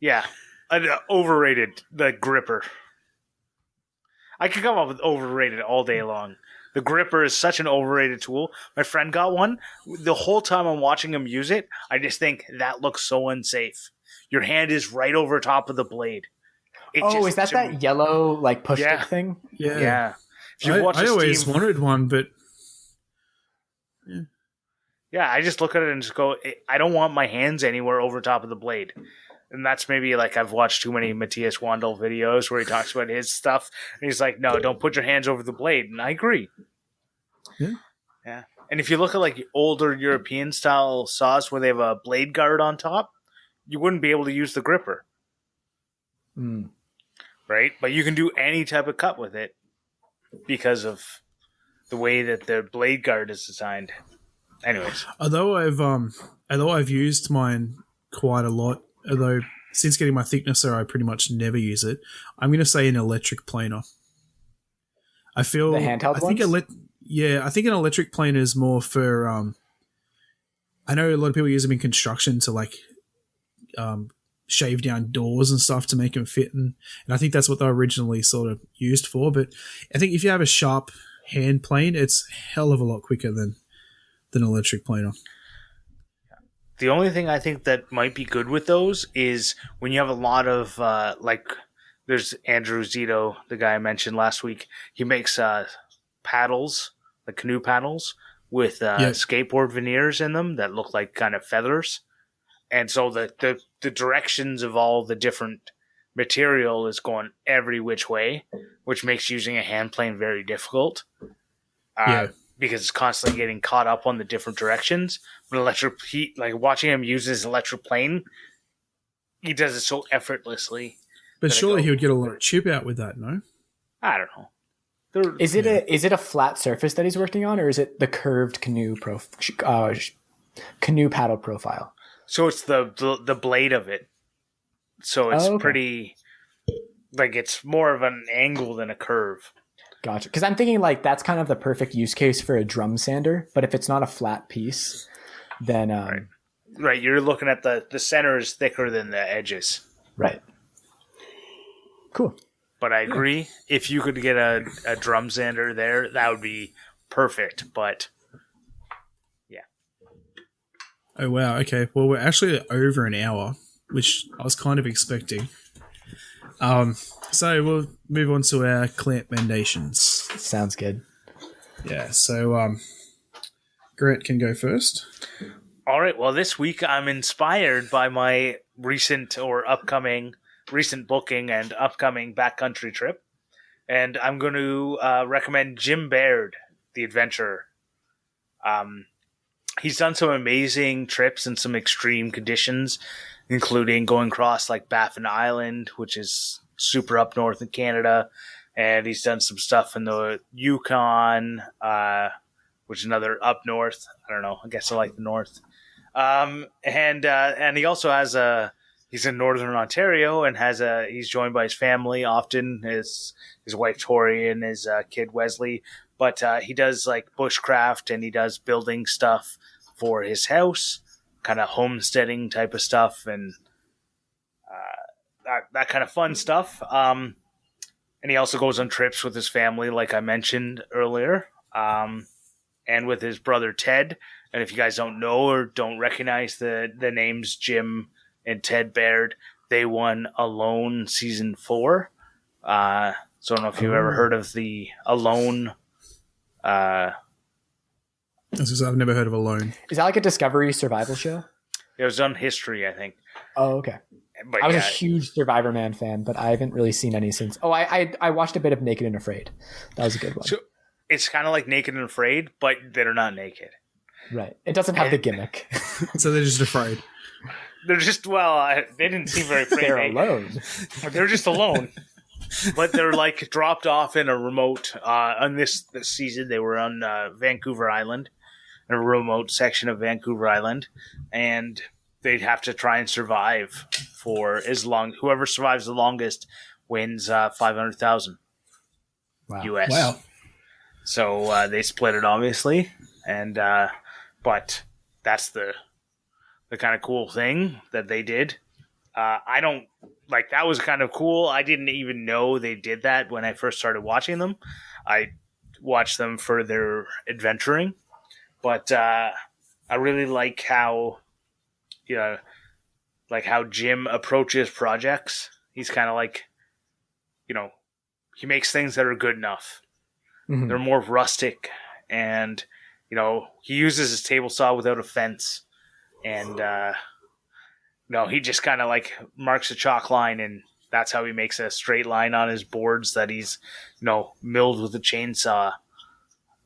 Speaker 3: Yeah. Overrated, the gripper. I could come up with overrated all day long. The gripper is such an overrated tool. My friend got one. The whole time I'm watching him use it, I just think that looks so unsafe. Your hand is right over top of the blade.
Speaker 2: Is that yellow like push stick thing?
Speaker 3: Yeah. If
Speaker 1: I always wanted one, but
Speaker 3: yeah, I just look at it and just go, I don't want my hands anywhere over top of the blade. And that's maybe like I've watched too many Matthias Wandel videos where he talks about his stuff. And he's like, no, don't put your hands over the blade. And I agree. Yeah. And if you look at like older European style saws where they have a blade guard on top, you wouldn't be able to use the gripper. Right? But you can do any type of cut with it because of the way that the blade guard is designed. Anyways.
Speaker 1: Although I've used mine quite a lot, although since getting my thicknesser, I pretty much never use it. I'm going to say an electric planer. I feel
Speaker 2: the handheld ones?
Speaker 1: I think an electric planer is more for. I know a lot of people use them in construction to like shave down doors and stuff to make them fit, and I think that's what they're originally sort of used for. But I think if you have a sharp hand plane, it's a hell of a lot quicker than an electric planer.
Speaker 3: The only thing I think that might be good with those is when you have a lot of, there's Andrew Zito, the guy I mentioned last week. He makes paddles, like canoe paddles, with skateboard veneers in them that look like kind of feathers. And so the directions of all the different material is going every which way, which makes using a hand plane very difficult. Because it's constantly getting caught up on the different directions. But watching him use his electric plane, he does it so effortlessly.
Speaker 1: But surely he would get a lot of chip out with that, no?
Speaker 3: I don't know.
Speaker 2: Is it a flat surface that he's working on, or is it the curved canoe paddle profile?
Speaker 3: So it's the blade of it. So it's pretty, like it's more of an angle than a curve.
Speaker 2: Gotcha. Because I'm thinking like that's kind of the perfect use case for a drum sander, but if it's not a flat piece, then
Speaker 3: right. You're looking at the center is thicker than the edges.
Speaker 2: Right. Cool.
Speaker 3: But I agree. If you could get a drum sander there, that would be perfect. But yeah.
Speaker 1: Oh wow. Okay. Well, we're actually over an hour, which I was kind of expecting. So we'll move on to our Clampmendations.
Speaker 2: Sounds good.
Speaker 1: Yeah, so Grant can go first.
Speaker 3: All right, well, this week I'm inspired by my recent booking and upcoming backcountry trip. And I'm going to recommend Jim Baird, the adventurer. He's done some amazing trips in some extreme conditions, including going across like Baffin Island, which is super up north in Canada, and he's done some stuff in the Yukon, which is another up north. I don't know. I guess I like the north. And he also has he's in northern Ontario and he's joined by his family often, his wife Tori and his kid Wesley. But he does like bushcraft and he does building stuff for his house, kind of homesteading type of stuff, and that kind of fun stuff. And he also goes on trips with his family, like I mentioned earlier, and with his brother Ted. And if you guys don't know or don't recognize the names Jim and Ted Baird, they won Alone Season 4. So I don't know if you've ever heard of the Alone.
Speaker 1: I've never heard of Alone.
Speaker 2: Is that like a Discovery survival show?
Speaker 3: It was on History, I think.
Speaker 2: Oh, okay.
Speaker 3: But
Speaker 2: I was a huge Survivor Man fan, but I haven't really seen any since. Oh, I watched a bit of Naked and Afraid. That was a good one.
Speaker 3: So it's kind of like Naked and Afraid, but they're not naked.
Speaker 2: Right. It doesn't have the gimmick.
Speaker 1: So they're just afraid.
Speaker 3: They're just, they didn't seem very afraid.
Speaker 2: They're alone.
Speaker 3: They're just alone. But they're like dropped off in a remote, on this season, they were on Vancouver Island, in a remote section of Vancouver Island, and they'd have to try and survive for as long, whoever survives the longest wins $500,000 US.
Speaker 1: Wow.
Speaker 3: So they split it, obviously, and but that's the kind of cool thing that they did. I don't like that was kind of cool. I didn't even know they did that when I first started watching them. I watched them for their adventuring, but I really like how, how Jim approaches projects. He's kind of like, he makes things that are good enough. Mm-hmm. They're more rustic, and he uses his table saw without a fence, and he just kind of like marks a chalk line, and that's how he makes a straight line on his boards that he's milled with a chainsaw,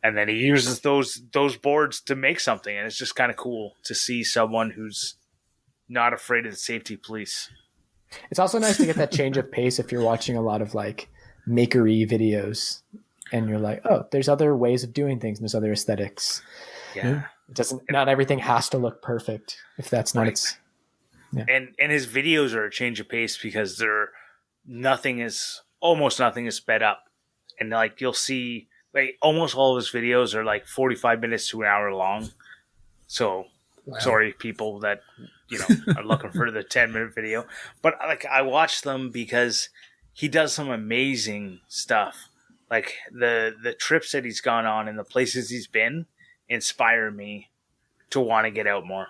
Speaker 3: and then he uses those boards to make something, and it's just kind of cool to see someone who's not afraid of the safety police.
Speaker 2: It's also nice to get that change of pace if you're watching a lot of like makery videos. And you're like, oh, there's other ways of doing things, and there's other aesthetics.
Speaker 3: Yeah,
Speaker 2: not everything has to look perfect. If that's not its.
Speaker 3: Yeah. And his videos are a change of pace because almost nothing is sped up, and like you'll see, like almost all of his videos are like 45 minutes to an hour long. So sorry, people that are looking for the 10-minute video, but like I watch them because he does some amazing stuff. Like the trips that he's gone on and the places he's been inspire me to want to get out more.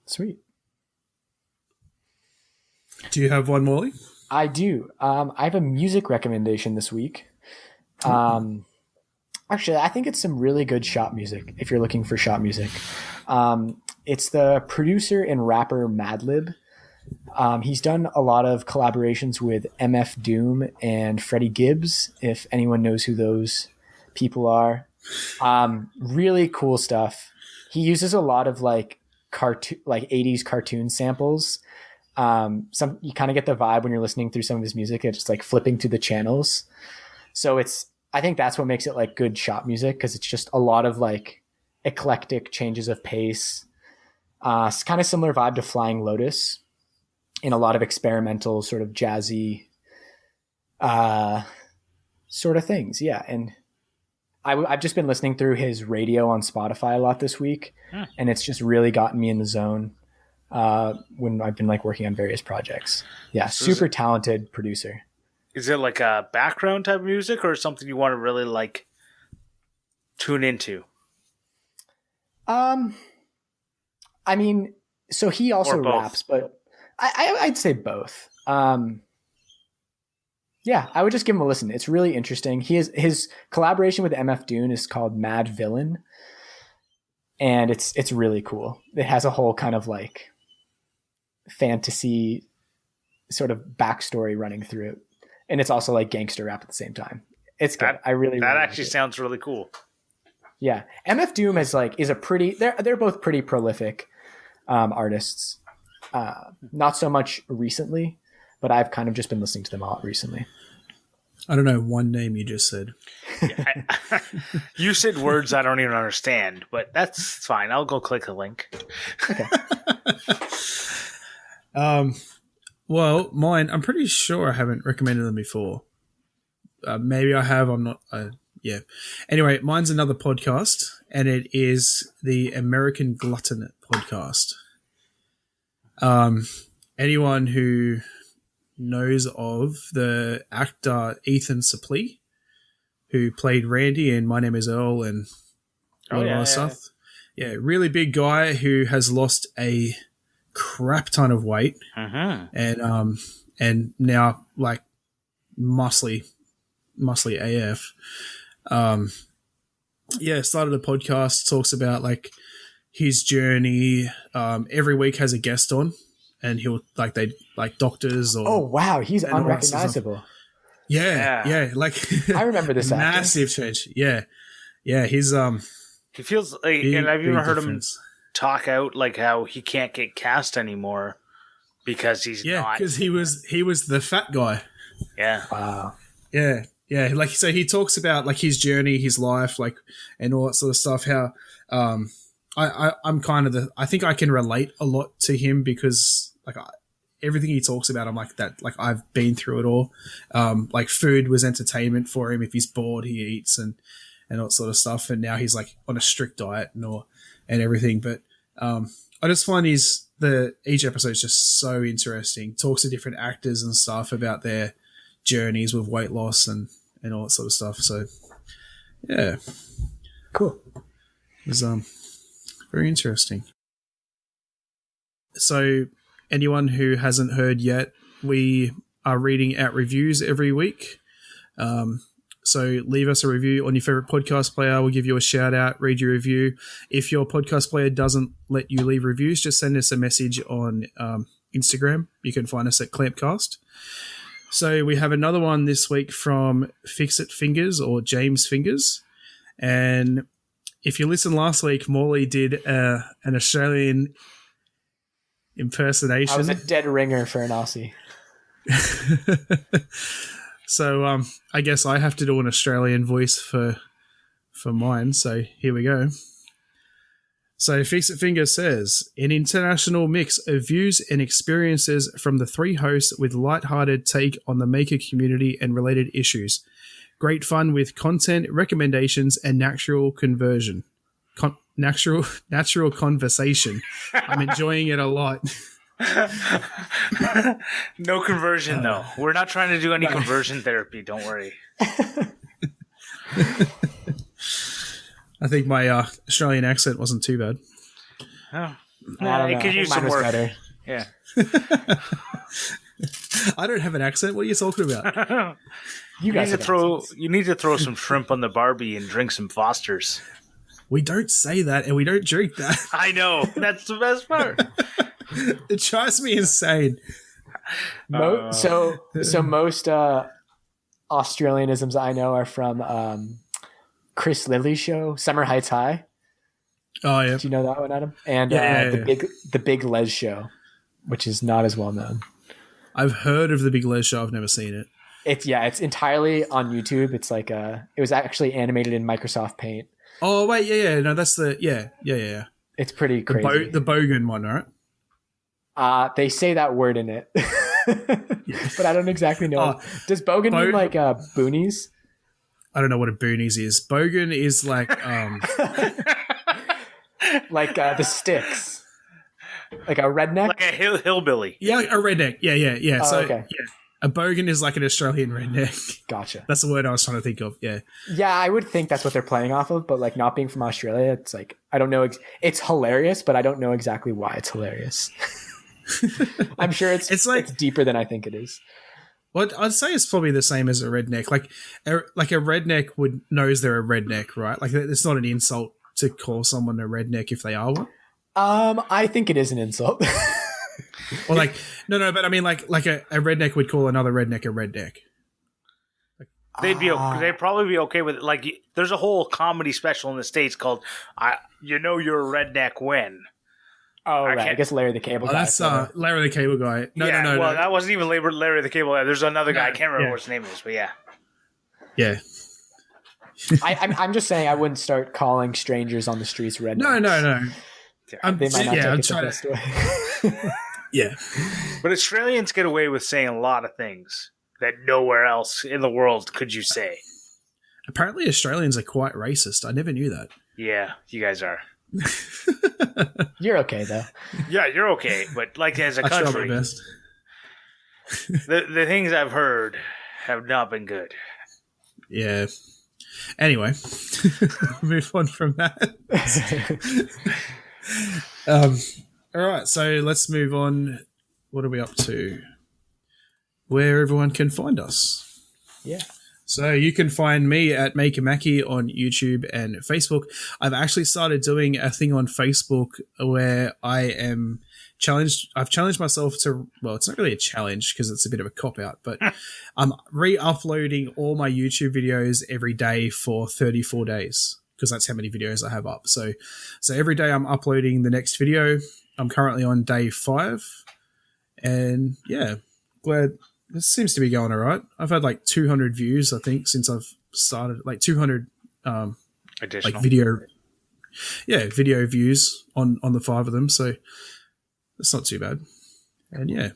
Speaker 2: Sweet.
Speaker 1: Do you have one, Morley?
Speaker 2: I do. I have a music recommendation this week. Actually, I think it's some really good shop music if you're looking for shop music. It's the producer and rapper Madlib. He's done a lot of collaborations with MF Doom and Freddie Gibbs, if anyone knows who those people are. Really cool stuff. He uses a lot of like 80s cartoon samples. You kind of get the vibe when you're listening through some of his music. It's just like flipping through the channels. So I think that's what makes it like good shop music, because it's just a lot of like eclectic changes of pace. It's kind of similar vibe to Flying Lotus, in a lot of experimental sort of jazzy sort of things. Yeah. And I've just been listening through his radio on Spotify a lot this week, and it's just really gotten me in the zone when I've been like working on various projects. Yeah. So super talented producer.
Speaker 3: Is it like a background type of music or something you want to really like tune into?
Speaker 2: I mean, so he also raps, but I'd say both. Yeah, I would just give him a listen. It's really interesting. His collaboration with MF Doom is called Mad Villain, and it's really cool. It has a whole kind of like fantasy sort of backstory running through it, and it's also like gangster rap at the same time. It's good. I really
Speaker 3: actually sounds really cool.
Speaker 2: Yeah, MF Doom is a pretty. They're both pretty prolific artists. Not so much recently, but I've kind of just been listening to them a lot recently.
Speaker 1: I don't know one name you just said.
Speaker 3: Yeah, you said words I don't even understand, but that's fine. I'll go click a link.
Speaker 2: Okay.
Speaker 1: Well, mine, I'm pretty sure I haven't recommended them before. Maybe I have. I'm not. Yeah. Anyway, mine's another podcast, and it is the American Glutton podcast. Anyone who knows of the actor Ethan Suplee, who played Randy in My Name is Earl and a lot of other stuff. Yeah, really big guy who has lost a crap ton of weight, and now like muscly AF. Started a podcast, talks about like his journey. Every week has a guest on, and he'll like they like doctors or
Speaker 2: Oh wow, he's
Speaker 1: and all that sort of stuff.
Speaker 2: unrecognizable.
Speaker 1: Yeah, like
Speaker 2: I remember this actor.
Speaker 1: massive change. Yeah, he's
Speaker 3: He feels like,
Speaker 1: big,
Speaker 3: and I've even
Speaker 1: big
Speaker 3: heard
Speaker 1: difference.
Speaker 3: him talk out like how he can't get cast anymore because he's
Speaker 1: Yeah,
Speaker 3: not.
Speaker 1: because he was the fat guy.
Speaker 3: Yeah.
Speaker 2: Wow.
Speaker 1: Yeah. Like so, he talks about like his journey, his life, like and all that sort of stuff. How I'm kind of I think I can relate a lot to him because like everything he talks about, I'm like that. Like I've been through it all. Like food was entertainment for him. If he's bored, he eats and all that sort of stuff. And now he's like on a strict diet and everything. But I just find each episode is just so interesting. Talks to different actors and stuff about their journeys with weight loss and all that sort of stuff. So yeah,
Speaker 2: Cool.
Speaker 1: it was very interesting. So anyone who hasn't heard yet, we are reading out reviews every week. So leave us a review on your favorite podcast player. We'll give you a shout out, read your review. If your podcast player doesn't let you leave reviews, just send us a message on Instagram. You can find us at Clampcast. So we have another one this week from Fix It Fingers or James Fingers. And if you listened last week, Morley did an Australian impersonation.
Speaker 2: I was a dead ringer for an Aussie.
Speaker 1: So I guess I have to do an Australian voice for mine. So here we go. So Fix It Finger says, an international mix of views and experiences from the three hosts with light-hearted take on the maker community and related issues. Great fun with content, recommendations, and natural conversion. Natural conversation. I'm enjoying it a lot.
Speaker 3: No conversion, though. We're not trying to do any conversion therapy. Don't worry.
Speaker 1: I think my Australian accent wasn't too bad.
Speaker 3: Oh.
Speaker 2: It
Speaker 3: could use some work.
Speaker 2: Better.
Speaker 3: Yeah.
Speaker 1: I don't have an accent. What are you talking about?
Speaker 3: You need to throw some shrimp on the Barbie and drink some Fosters.
Speaker 1: We don't say that, and we don't drink that.
Speaker 3: I know. That's the best part.
Speaker 1: It drives me insane.
Speaker 2: So most Australianisms I know are from Chris Lilly's show, Summer Heights High.
Speaker 1: Oh yeah,
Speaker 2: Do you know that one, Adam? And the Big Les show, which is not as well known.
Speaker 1: I've heard of the Big Les show. I've never seen it.
Speaker 2: It's entirely on YouTube. It's like it was actually animated in Microsoft Paint.
Speaker 1: Oh wait, yeah. No, that's the yeah.
Speaker 2: It's pretty crazy.
Speaker 1: The Bogan one, right?
Speaker 2: They say that word in it, but I don't exactly know. Does Bogan mean like boonies?
Speaker 1: I don't know what a boonies is. Bogan is like
Speaker 2: like the sticks, like a redneck,
Speaker 3: like a hillbilly.
Speaker 1: Yeah, a redneck. Yeah.
Speaker 2: Oh,
Speaker 1: So
Speaker 2: okay.
Speaker 1: yeah, a bogan is like an Australian redneck.
Speaker 2: Gotcha.
Speaker 1: That's the word I was trying to think of. Yeah.
Speaker 2: Yeah, I would think that's what they're playing off of, but like not being from Australia, it's like I don't know. It's hilarious, but I don't know exactly why it's hilarious. I'm sure it's deeper than I think it is.
Speaker 1: Well, I'd say it's probably the same as a redneck. Like a redneck knows they're a redneck, right? Like it's not an insult to call someone a redneck if they are one.
Speaker 2: I think it is an insult.
Speaker 1: Well, like no, but I mean like a redneck would call another redneck a redneck.
Speaker 3: They'd probably be okay with it. Like there's a whole comedy special in the States called "You're a Redneck When."
Speaker 2: Oh, right. I guess Larry the Cable Guy.
Speaker 1: That's Larry the Cable Guy. No.
Speaker 3: That wasn't even Larry the Cable Guy. There's another guy. I can't remember what his name is, but yeah.
Speaker 1: Yeah.
Speaker 2: I'm just saying I wouldn't start calling strangers on the streets rednecks.
Speaker 1: No.
Speaker 2: They might not take it the best way.
Speaker 1: Yeah.
Speaker 3: But Australians get away with saying a lot of things that nowhere else in the world could you say.
Speaker 1: Apparently Australians are quite racist. I never knew that.
Speaker 3: Yeah, you guys are.
Speaker 2: You're okay though.
Speaker 3: Yeah, you're okay, but like as a country,
Speaker 1: try my best.
Speaker 3: the things I've heard have not been good.
Speaker 1: Yeah. Anyway, move on from that. All right, so let's move on. What are we up to? Where everyone can find us.
Speaker 2: Yeah.
Speaker 1: So you can find me at Maker Mackie on YouTube and Facebook. I've actually started doing a thing on Facebook where I am I've challenged myself to, well, it's not really a challenge because it's a bit of a cop out, but I'm re-uploading all my YouTube videos every day for 34 days because that's how many videos I have up. So every day I'm uploading the next video. I'm currently on day 5, and yeah, glad this seems to be going all right. I've had like 200 views, I think, since I've started, like 200
Speaker 3: additional
Speaker 1: like video views on the 5 of them. So it's not too bad. And yeah.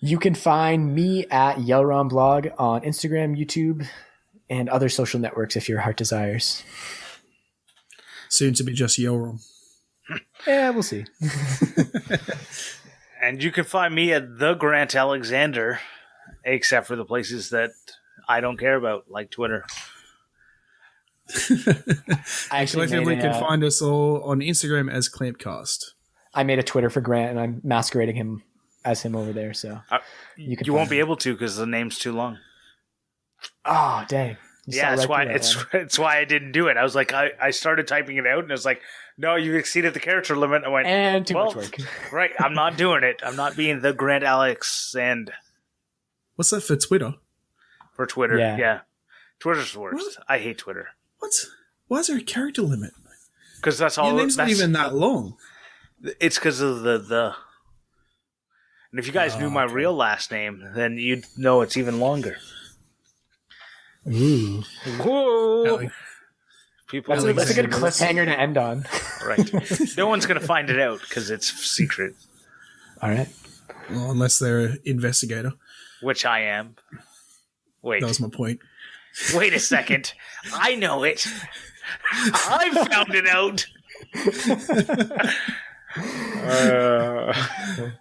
Speaker 2: You can find me at Yellron Blog on Instagram, YouTube, and other social networks if your heart desires.
Speaker 1: Soon to be just Yellron.
Speaker 2: Yeah, we'll see.
Speaker 3: And you can find me at the Grant Alexander, except for the places that I don't care about, like Twitter.
Speaker 2: I
Speaker 1: Collectively can find us all on Instagram as Clampcast.
Speaker 2: I made a Twitter for Grant, and I'm masquerading him as him over there. So
Speaker 3: you won't be able to because the name's too long.
Speaker 2: Oh, dang.
Speaker 3: Yeah, it's why I didn't do it. I was like, I started typing it out, and it was like, no, you exceeded the character limit. I went,
Speaker 2: and too much work.
Speaker 3: Right, I'm not doing it. I'm not being the Grant Alex and
Speaker 1: what's that for Twitter?
Speaker 3: For Twitter,
Speaker 2: yeah.
Speaker 3: Twitter's the worst. What? I hate Twitter.
Speaker 1: What? Why is there a character limit?
Speaker 3: Because that's all.
Speaker 1: Your name's not even that long.
Speaker 3: It's because of the. And if you guys knew my real last name, then you'd know it's even longer.
Speaker 2: Ooh.
Speaker 3: Whoa. People
Speaker 2: that's a good cliffhanger to end on.
Speaker 3: Right. No one's going to find it out because it's secret.
Speaker 2: All right.
Speaker 1: Well, unless they're an investigator.
Speaker 3: Which I am. Wait.
Speaker 1: That was my point.
Speaker 3: Wait a second. I know it. I found it out.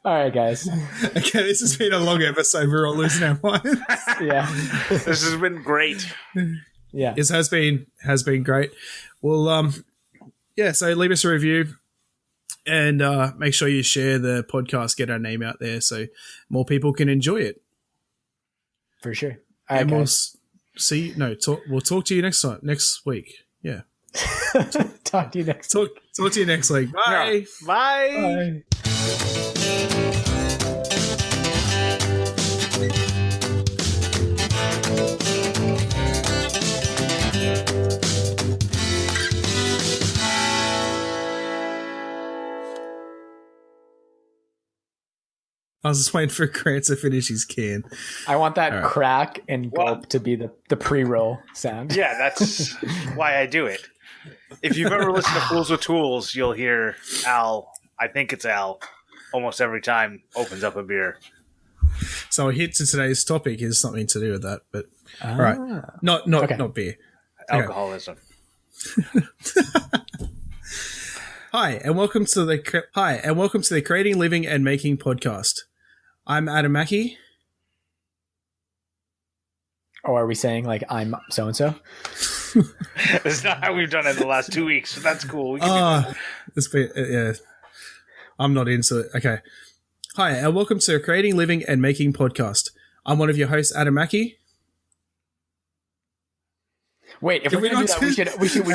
Speaker 2: All right, guys.
Speaker 1: Okay, this has been a long episode. We're all losing our minds.
Speaker 2: Yeah.
Speaker 3: This has been great.
Speaker 2: Yeah.
Speaker 1: It has been great. Well, so leave us a review and make sure you share the podcast, get our name out there so more people can enjoy it.
Speaker 2: For sure. All right,
Speaker 1: and
Speaker 2: guys.
Speaker 1: We'll talk to you next week. Yeah.
Speaker 2: Talk to you next
Speaker 1: week. Talk to you next week. Bye.
Speaker 3: No. Bye.
Speaker 1: I was just waiting for Grant to finish his can.
Speaker 2: I want that crack and gulp to be the pre-roll sound.
Speaker 3: Yeah, that's why I do it. If you've ever listened to Fools with Tools, you'll hear Al, I think it's Al, almost every time opens up a beer.
Speaker 1: So a hit to today's topic is something to do with that, but all right. Not beer.
Speaker 3: Alcoholism.
Speaker 1: Okay. Hi, and welcome to the Creating, Living, and Making podcast. I'm Adam Mackey.
Speaker 2: Or are we saying like I'm so and so?
Speaker 3: That's not how we've done it the last 2 weeks. So that's cool. We can do that.
Speaker 1: Yeah. I'm not into it. Okay. Hi, and welcome to Creating, Living, and Making podcast. I'm one of your hosts, Adam Mackey.
Speaker 2: Wait, if we're going to do that, we should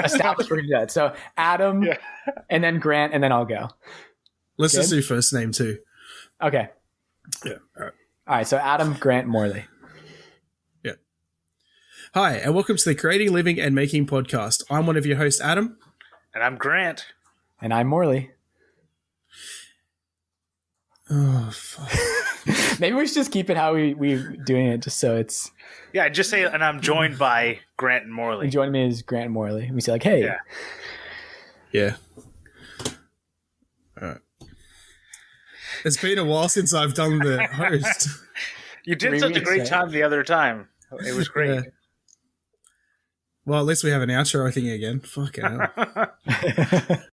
Speaker 2: establish we're going to do that. So Adam, and then Grant, and then I'll go.
Speaker 1: Let's just do first name too.
Speaker 2: Okay.
Speaker 1: Yeah. All
Speaker 2: right. So Adam, Grant, Morley.
Speaker 1: Yeah. Hi, and welcome to the Creating, Living, and Making podcast. I'm one of your hosts, Adam.
Speaker 3: And I'm Grant.
Speaker 2: And I'm Morley.
Speaker 1: Oh, fuck.
Speaker 2: Maybe we should just keep it how we're doing it, just so it's...
Speaker 3: Yeah, just say, and I'm joined by Grant and Morley.
Speaker 2: And joining me is Grant and Morley. We say like, hey.
Speaker 1: Yeah. All right. It's been a while since I've done the host.
Speaker 3: You did such a great time the other time. It was great. Yeah.
Speaker 1: Well, at least we have an outro thing again. Fucking hell.